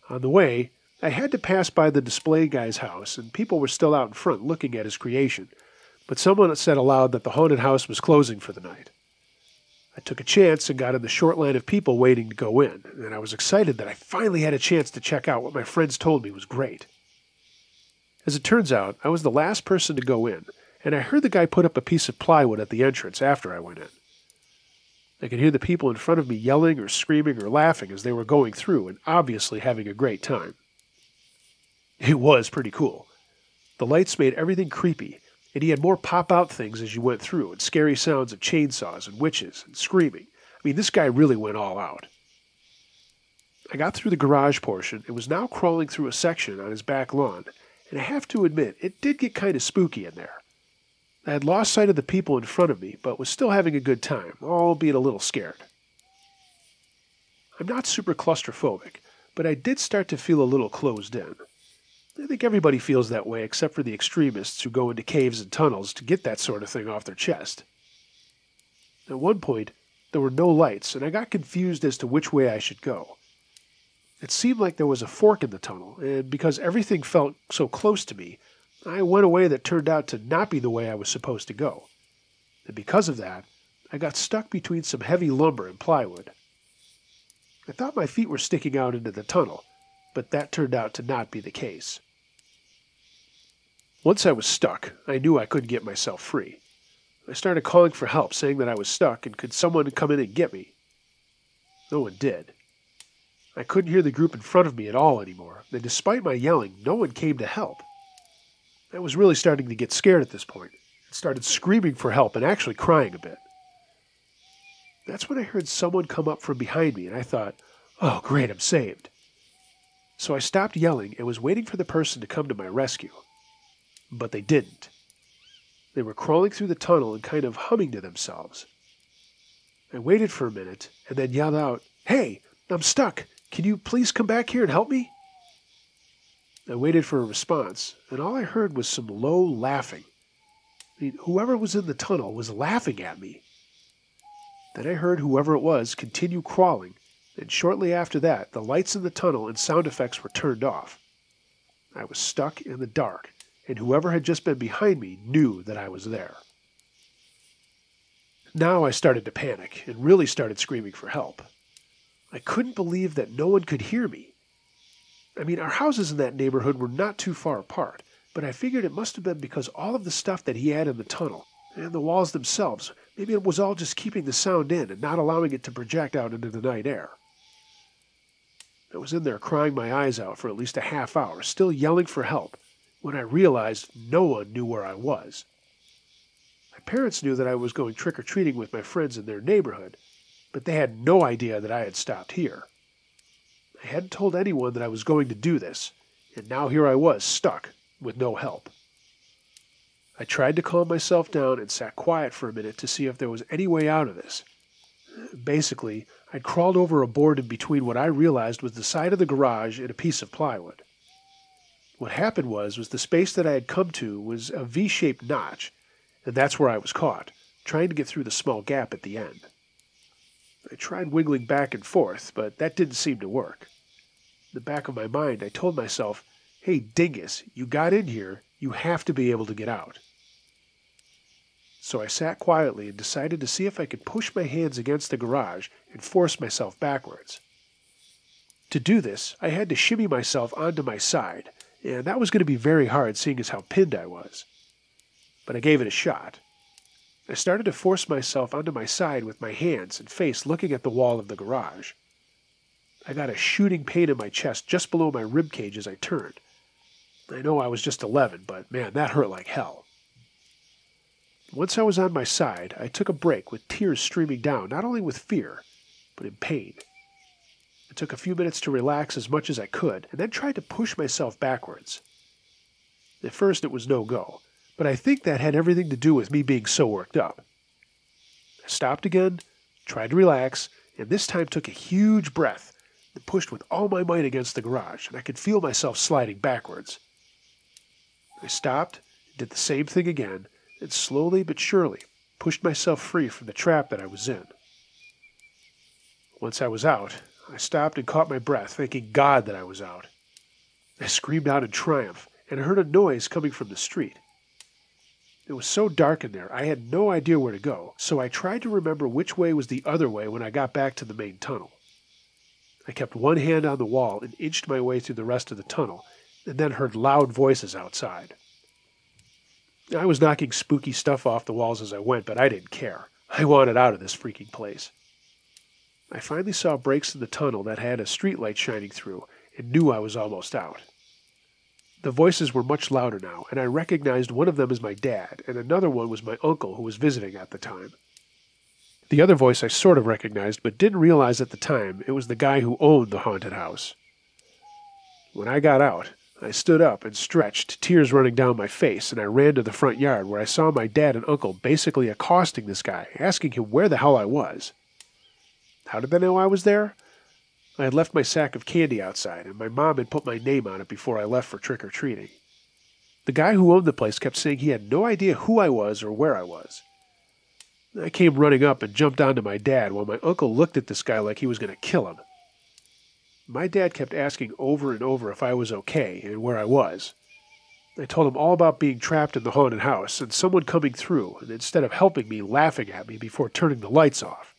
On the way, I had to pass by the display guy's house, and people were still out in front looking at his creation, but someone said aloud that the haunted house was closing for the night. I took a chance and got in the short line of people waiting to go in, and I was excited that I finally had a chance to check out what my friends told me was great. As it turns out, I was the last person to go in, and I heard the guy put up a piece of plywood at the entrance after I went in. I could hear the people in front of me yelling or screaming or laughing as they were going through and obviously having a great time. It was pretty cool. The lights made everything creepy, and he had more pop-out things as you went through, and scary sounds of chainsaws and witches and screaming. I mean, this guy really went all out. I got through the garage portion and was now crawling through a section on his back lawn, and I have to admit, it did get kind of spooky in there. I had lost sight of the people in front of me, but was still having a good time, albeit a little scared. I'm not super claustrophobic, but I did start to feel a little closed in. I think everybody feels that way except for the extremists who go into caves and tunnels to get that sort of thing off their chest. At one point, there were no lights, and I got confused as to which way I should go. It seemed like there was a fork in the tunnel, and because everything felt so close to me, I went a way that turned out to not be the way I was supposed to go. And because of that, I got stuck between some heavy lumber and plywood. I thought my feet were sticking out into the tunnel, but that turned out to not be the case. Once I was stuck, I knew I couldn't get myself free. I started calling for help, saying that I was stuck and could someone come in and get me. No one did. I couldn't hear the group in front of me at all anymore, and despite my yelling, no one came to help. I was really starting to get scared at this point, and started screaming for help and actually crying a bit. That's when I heard someone come up from behind me, and I thought, oh great, I'm saved. So I stopped yelling and was waiting for the person to come to my rescue. But they didn't. They were crawling through the tunnel and kind of humming to themselves. I waited for a minute and then yelled out, "Hey, I'm stuck. Can you please come back here and help me?" I waited for a response, and all I heard was some low laughing. Whoever was in the tunnel was laughing at me. Then I heard whoever it was continue crawling, and shortly after that, the lights in the tunnel and sound effects were turned off. I was stuck in the dark, and whoever had just been behind me knew that I was there. Now I started to panic and really started screaming for help. I couldn't believe that no one could hear me. I mean, our houses in that neighborhood were not too far apart, but I figured it must have been because all of the stuff that he had in the tunnel, and the walls themselves, maybe it was all just keeping the sound in and not allowing it to project out into the night air. I was in there crying my eyes out for at least a half hour, still yelling for help, when I realized no one knew where I was. My parents knew that I was going trick-or-treating with my friends in their neighborhood, but they had no idea that I had stopped here. I hadn't told anyone that I was going to do this, and now here I was, stuck, with no help. I tried to calm myself down and sat quiet for a minute to see if there was any way out of this. Basically, I'd crawled over a board in between what I realized was the side of the garage and a piece of plywood. What happened was the space that I had come to was a V-shaped notch, and that's where I was caught, trying to get through the small gap at the end. I tried wiggling back and forth, but that didn't seem to work. In the back of my mind, I told myself, hey, dingus, you got in here, you have to be able to get out. So I sat quietly and decided to see if I could push my hands against the garage and force myself backwards. To do this, I had to shimmy myself onto my side, and that was going to be very hard seeing as how pinned I was. But I gave it a shot. I started to force myself onto my side with my hands and face looking at the wall of the garage. I got a shooting pain in my chest just below my rib cage as I turned. I know I was just 11, but man, that hurt like hell. Once I was on my side, I took a break with tears streaming down, not only with fear, but in pain. I took a few minutes to relax as much as I could, and then tried to push myself backwards. At first it was no go, but I think that had everything to do with me being so worked up. I stopped again, tried to relax, and this time took a huge breath and pushed with all my might against the garage, and I could feel myself sliding backwards. I stopped, did the same thing again, and slowly but surely pushed myself free from the trap that I was in. Once I was out, I stopped and caught my breath, thanking God that I was out. I screamed out in triumph, and I heard a noise coming from the street. It was so dark in there, I had no idea where to go, so I tried to remember which way was the other way when I got back to the main tunnel. I kept one hand on the wall and inched my way through the rest of the tunnel, and then heard loud voices outside. I was knocking spooky stuff off the walls as I went, but I didn't care. I wanted out of this freaking place. I finally saw breaks in the tunnel that had a streetlight shining through, and knew I was almost out. The voices were much louder now, and I recognized one of them as my dad, and another one was my uncle who was visiting at the time. The other voice I sort of recognized, but didn't realize at the time it was the guy who owned the haunted house. When I got out, I stood up and stretched, tears running down my face, and I ran to the front yard where I saw my dad and uncle basically accosting this guy, asking him where the hell I was. How did they know I was there? I had left my sack of candy outside, and my mom had put my name on it before I left for trick-or-treating. The guy who owned the place kept saying he had no idea who I was or where I was. I came running up and jumped onto my dad while my uncle looked at this guy like he was going to kill him. My dad kept asking over and over if I was okay and where I was. I told him all about being trapped in the haunted house and someone coming through, and instead of helping me, laughing at me before turning the lights off.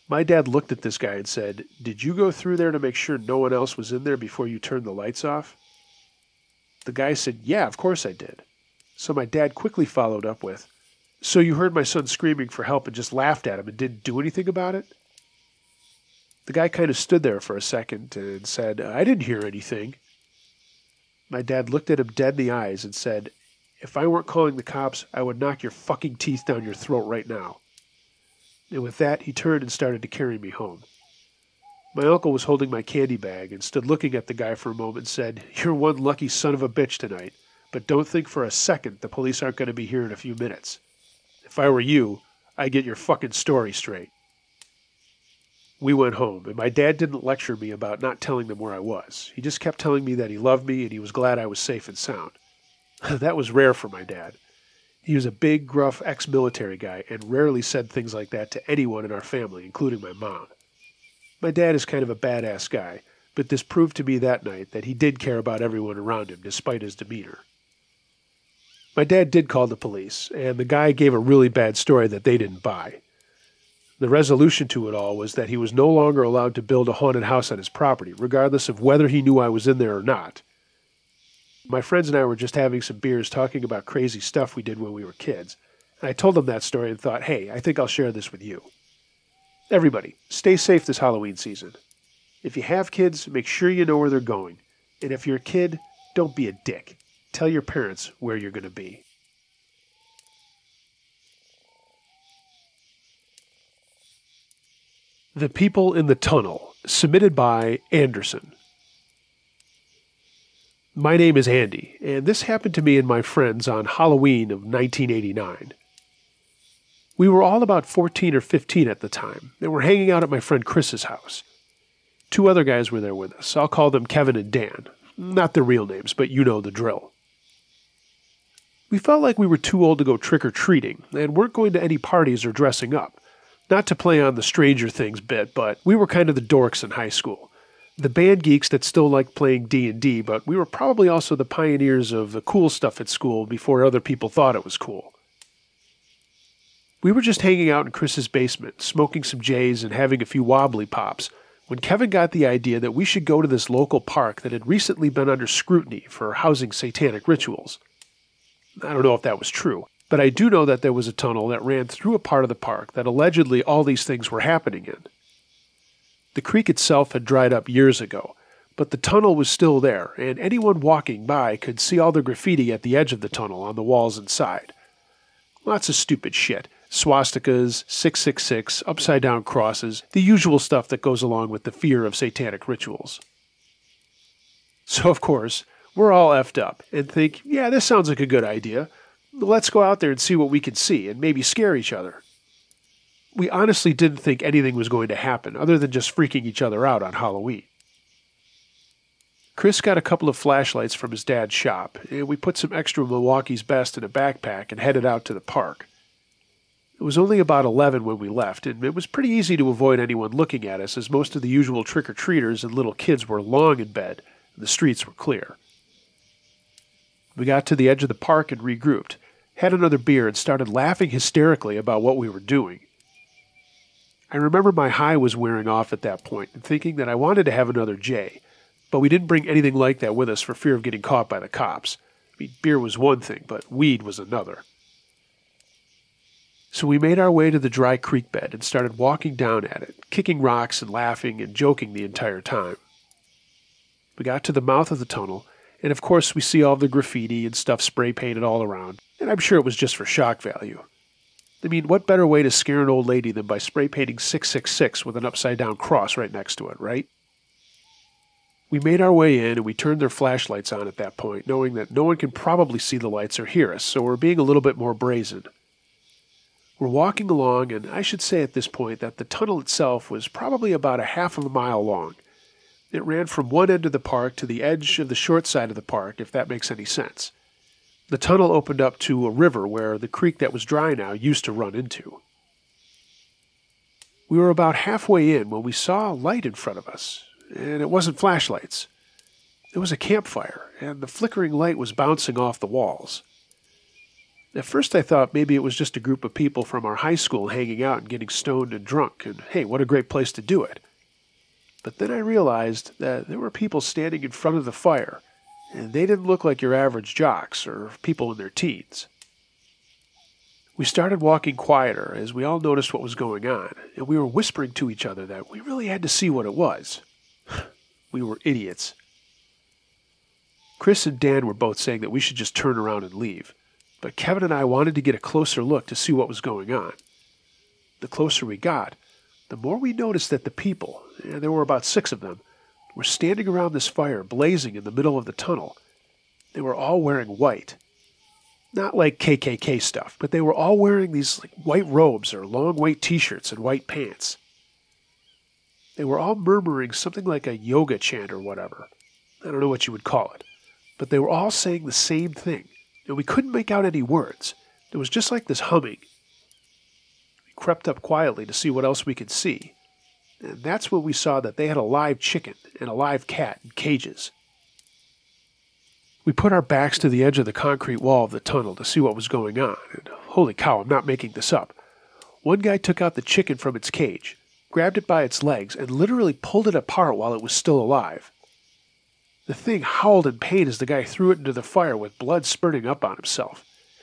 My dad looked at this guy and said, "Did you go through there to make sure no one else was in there before you turned the lights off?" The guy said, "Yeah, of course I did." So my dad quickly followed up with, "So you heard my son screaming for help and just laughed at him and didn't do anything about it?" The guy kind of stood there for a second and said, "I didn't hear anything." My dad looked at him dead in the eyes and said, "If I weren't calling the cops, I would knock your fucking teeth down your throat right now." And with that, he turned and started to carry me home. My uncle was holding my candy bag and stood looking at the guy for a moment and said, "You're one lucky son of a bitch tonight, but don't think for a second the police aren't going to be here in a few minutes. If I were you, I'd get your fucking story straight." We went home, and my dad didn't lecture me about not telling them where I was. He just kept telling me that he loved me and he was glad I was safe and sound. That was rare for my dad. He was a big, gruff ex-military guy and rarely said things like that to anyone in our family, including my mom. My dad is kind of a badass guy, but this proved to me that night that he did care about everyone around him, despite his demeanor. My dad did call the police, and the guy gave a really bad story that they didn't buy. The resolution to it all was that he was no longer allowed to build a haunted house on his property, regardless of whether he knew I was in there or not. My friends and I were just having some beers talking about crazy stuff we did when we were kids, and I told them that story and thought, hey, I think I'll share this with you. Everybody, stay safe this Halloween season. If you have kids, make sure you know where they're going. And if you're a kid, don't be a dick. Tell your parents where you're going to be. The People in the Tunnel, submitted by Anderson. My name is Andy, and this happened to me and my friends on Halloween of 1989. We were all about 14 or 15 at the time, and were hanging out at my friend Chris's house. 2 other guys were there with us. I'll call them Kevin and Dan. Not their real names, but you know the drill. We felt like we were too old to go trick-or-treating, and weren't going to any parties or dressing up. Not to play on the Stranger Things bit, but we were kind of the dorks in high school. The band geeks that still liked playing D&D, but we were probably also the pioneers of the cool stuff at school before other people thought it was cool. We were just hanging out in Chris's basement, smoking some J's and having a few wobbly pops, when Kevin got the idea that we should go to this local park that had recently been under scrutiny for housing satanic rituals. I don't know if that was true, but I do know that there was a tunnel that ran through a part of the park that allegedly all these things were happening in. The creek itself had dried up years ago, but the tunnel was still there, and anyone walking by could see all the graffiti at the edge of the tunnel on the walls inside. Lots of stupid shit. Swastikas, 666, upside-down crosses, the usual stuff that goes along with the fear of satanic rituals. So, of course, we're all effed up and think, yeah, this sounds like a good idea. Let's go out there and see what we can see and maybe scare each other. We honestly didn't think anything was going to happen other than just freaking each other out on Halloween. Chris got a couple of flashlights from his dad's shop, and we put some extra Milwaukee's Best in a backpack and headed out to the park. It was only about 11 when we left, and it was pretty easy to avoid anyone looking at us as most of the usual trick-or-treaters and little kids were long in bed, and the streets were clear. We got to the edge of the park and regrouped, had another beer, and started laughing hysterically about what we were doing. I remember my high was wearing off at that point and thinking that I wanted to have another J, but we didn't bring anything like that with us for fear of getting caught by the cops. I mean, beer was one thing, but weed was another. So we made our way to the dry creek bed and started walking down at it, kicking rocks and laughing and joking the entire time. We got to the mouth of the tunnel, and of course we see all the graffiti and stuff spray painted all around, and I'm sure it was just for shock value. I mean, what better way to scare an old lady than by spray painting 666 with an upside-down cross right next to it, right? We made our way in, and we turned their flashlights on at that point, knowing that no one can probably see the lights or hear us, so we're being a little bit more brazen. We're walking along, and I should say at this point that the tunnel itself was probably about a half of a mile long. It ran from one end of the park to the edge of the short side of the park, if that makes any sense. The tunnel opened up to a river where the creek that was dry now used to run into. We were about halfway in when we saw a light in front of us, and it wasn't flashlights. It was a campfire, and the flickering light was bouncing off the walls. At first I thought maybe it was just a group of people from our high school hanging out and getting stoned and drunk, and hey, what a great place to do it. But then I realized that there were people standing in front of the fire, and they didn't look like your average jocks or people in their teens. We started walking quieter as we all noticed what was going on, and we were whispering to each other that we really had to see what it was. We were idiots. Chris and Dan were both saying that we should just turn around and leave, but Kevin and I wanted to get a closer look to see what was going on. The closer we got, the more we noticed that the people, and there were about 6 of them, were standing around this fire blazing in the middle of the tunnel. They were all wearing white. Not like KKK stuff, but they were all wearing these white robes or long white t-shirts and white pants. They were all murmuring something like a yoga chant or whatever. I don't know what you would call it. But they were all saying the same thing, and we couldn't make out any words. It was just like this humming. We crept up quietly to see what else we could see, and that's when we saw that they had a live chicken and a live cat in cages. We put our backs to the edge of the concrete wall of the tunnel to see what was going on, and holy cow, I'm not making this up. One guy took out the chicken from its cage, grabbed it by its legs, and literally pulled it apart while it was still alive. The thing howled in pain as the guy threw it into the fire with blood spurting up on himself.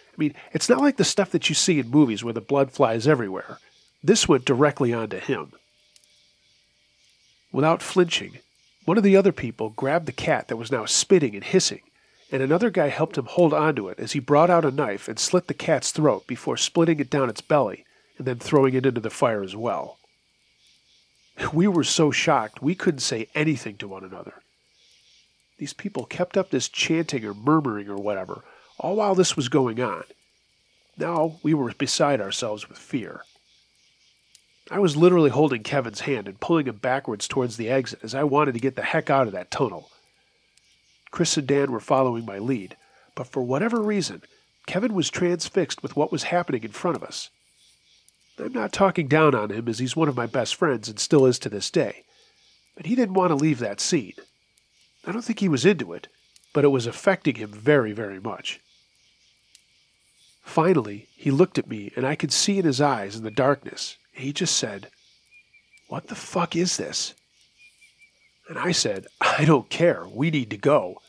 I mean, it's not like the stuff that you see in movies where the blood flies everywhere. This went directly onto him. Without flinching, one of the other people grabbed the cat that was now spitting and hissing, and another guy helped him hold onto it as he brought out a knife and slit the cat's throat before splitting it down its belly and then throwing it into the fire as well. We were so shocked we couldn't say anything to one another. These people kept up this chanting or murmuring or whatever, all while this was going on. Now we were beside ourselves with fear. I was literally holding Kevin's hand and pulling him backwards towards the exit as I wanted to get the heck out of that tunnel. Chris and Dan were following my lead, but for whatever reason, Kevin was transfixed with what was happening in front of us. I'm not talking down on him as he's one of my best friends and still is to this day, but he didn't want to leave that scene. I don't think he was into it, but it was affecting him very, very much. Finally, he looked at me, and I could see in his eyes in the darkness, and he just said, "What the fuck is this?" And I said, "I don't care, we need to go."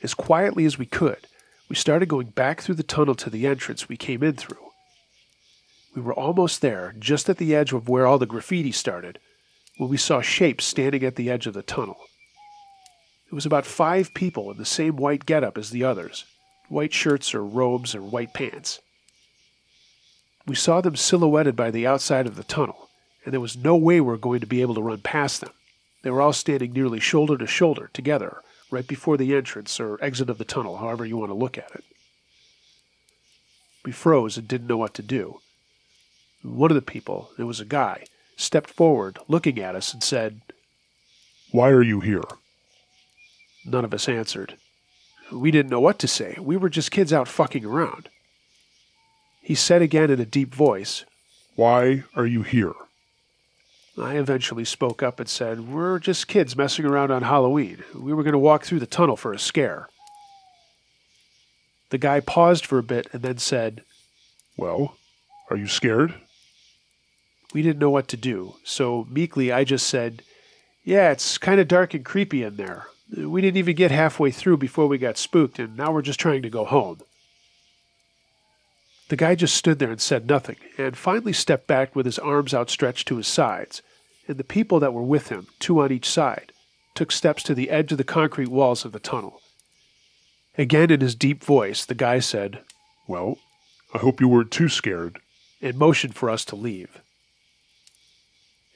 As quietly as we could, we started going back through the tunnel to the entrance we came in through. We were almost there, just at the edge of where all the graffiti started, when we saw shapes standing at the edge of the tunnel. It was about 5 people in the same white getup as the others, white shirts or robes or white pants. We saw them silhouetted by the outside of the tunnel, and there was no way we were going to be able to run past them. They were all standing nearly shoulder to shoulder, together, right before the entrance or exit of the tunnel, however you want to look at it. We froze and didn't know what to do. One of the people, it was a guy, stepped forward, looking at us, and said, "Why are you here?" None of us answered. We didn't know what to say. We were just kids out fucking around. He said again in a deep voice, "Why are you here?" I eventually spoke up and said, "We're just kids messing around on Halloween. We were going to walk through the tunnel for a scare." The guy paused for a bit and then said, "Well, are you scared?" We didn't know what to do, so meekly I just said, "Yeah, it's kind of dark and creepy in there. We didn't even get halfway through before we got spooked, and now we're just trying to go home." The guy just stood there and said nothing, and finally stepped back with his arms outstretched to his sides, and the people that were with him, 2 on each side, took steps to the edge of the concrete walls of the tunnel. Again in his deep voice, the guy said, "Well, I hope you weren't too scared," and motioned for us to leave.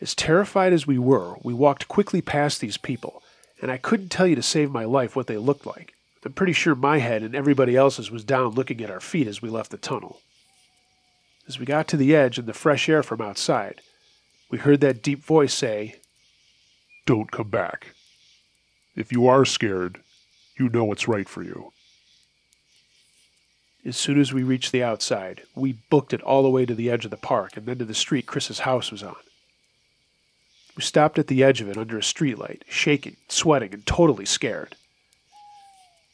As terrified as we were, we walked quickly past these people, and I couldn't tell you to save my life what they looked like. I'm pretty sure my head and everybody else's was down looking at our feet as we left the tunnel. As we got to the edge and the fresh air from outside, we heard that deep voice say, Don't come back. If you are scared, you know what's right for you. As soon as we reached the outside, we booked it all the way to the edge of the park and then to the street Chris's house was on. We stopped at the edge of it under a streetlight, shaking, sweating, and totally scared.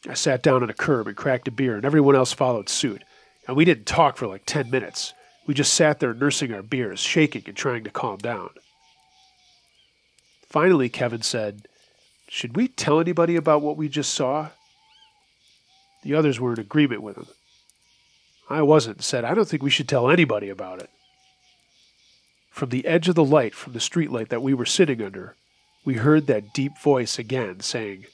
I sat down on a curb and cracked a beer, and everyone else followed suit. And we didn't talk for like 10 minutes. We just sat there nursing our beers, shaking and trying to calm down. Finally, Kevin said, "Should we tell anybody about what we just saw?" The others were in agreement with him. I wasn't and said, "I don't think we should tell anybody about it." From the edge of the light from the streetlight that we were sitting under, we heard that deep voice again saying,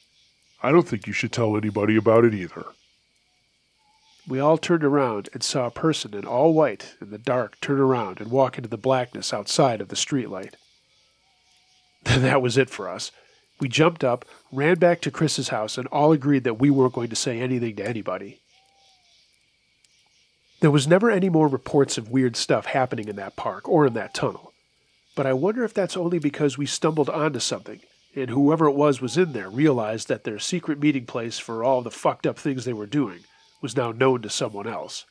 I don't think you should tell anybody about it either. We all turned around and saw a person in all white in the dark turn around and walk into the blackness outside of the streetlight. That was it for us. We jumped up, ran back to Chris's house, and all agreed that we weren't going to say anything to anybody. There was never any more reports of weird stuff happening in that park or in that tunnel. But I wonder if that's only because we stumbled onto something, and whoever it was in there realized that their secret meeting place for all the fucked up things they were doing was now known to someone else.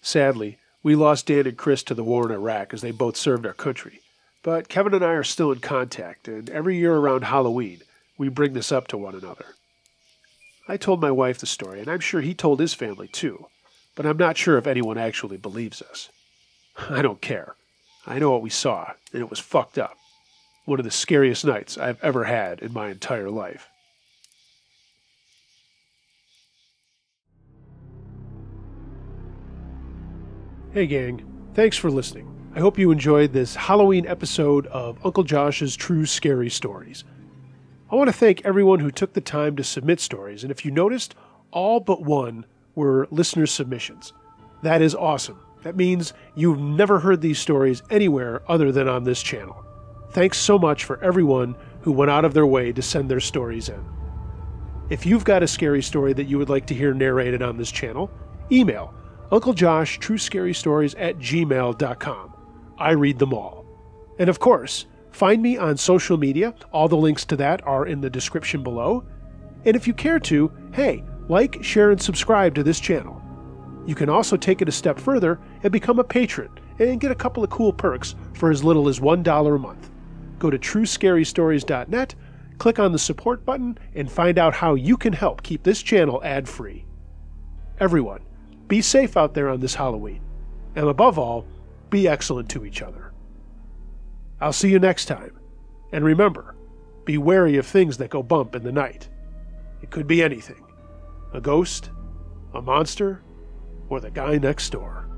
Sadly, we lost Dan and Chris to the war in Iraq as they both served our country. But Kevin and I are still in contact, and every year around Halloween, we bring this up to one another. I told my wife the story, and I'm sure he told his family too, but I'm not sure if anyone actually believes us. I don't care. I know what we saw, and it was fucked up. One of the scariest nights I've ever had in my entire life. Hey gang, thanks for listening. I hope you enjoyed this Halloween episode of Uncle Josh's True Scary Stories. I want to thank everyone who took the time to submit stories, and if you noticed, all but one were listener submissions. That is awesome. That means you've never heard these stories anywhere other than on this channel. Thanks so much for everyone who went out of their way to send their stories in. If you've got a scary story that you would like to hear narrated on this channel, email unclejoshtruescarystories@gmail.com. I read them all. And of course, find me on social media. All the links to that are in the description below. And if you care to, hey, like, share, and subscribe to this channel. You can also take it a step further and become a patron and get a couple of cool perks for as little as $1 a month. Go to truescarystories.net, click on the support button, and find out how you can help keep this channel ad-free. Everyone, be safe out there on this Halloween. And above all, be excellent to each other. I'll see you next time. And remember, be wary of things that go bump in the night. It could be anything. A ghost, a monster, or the guy next door.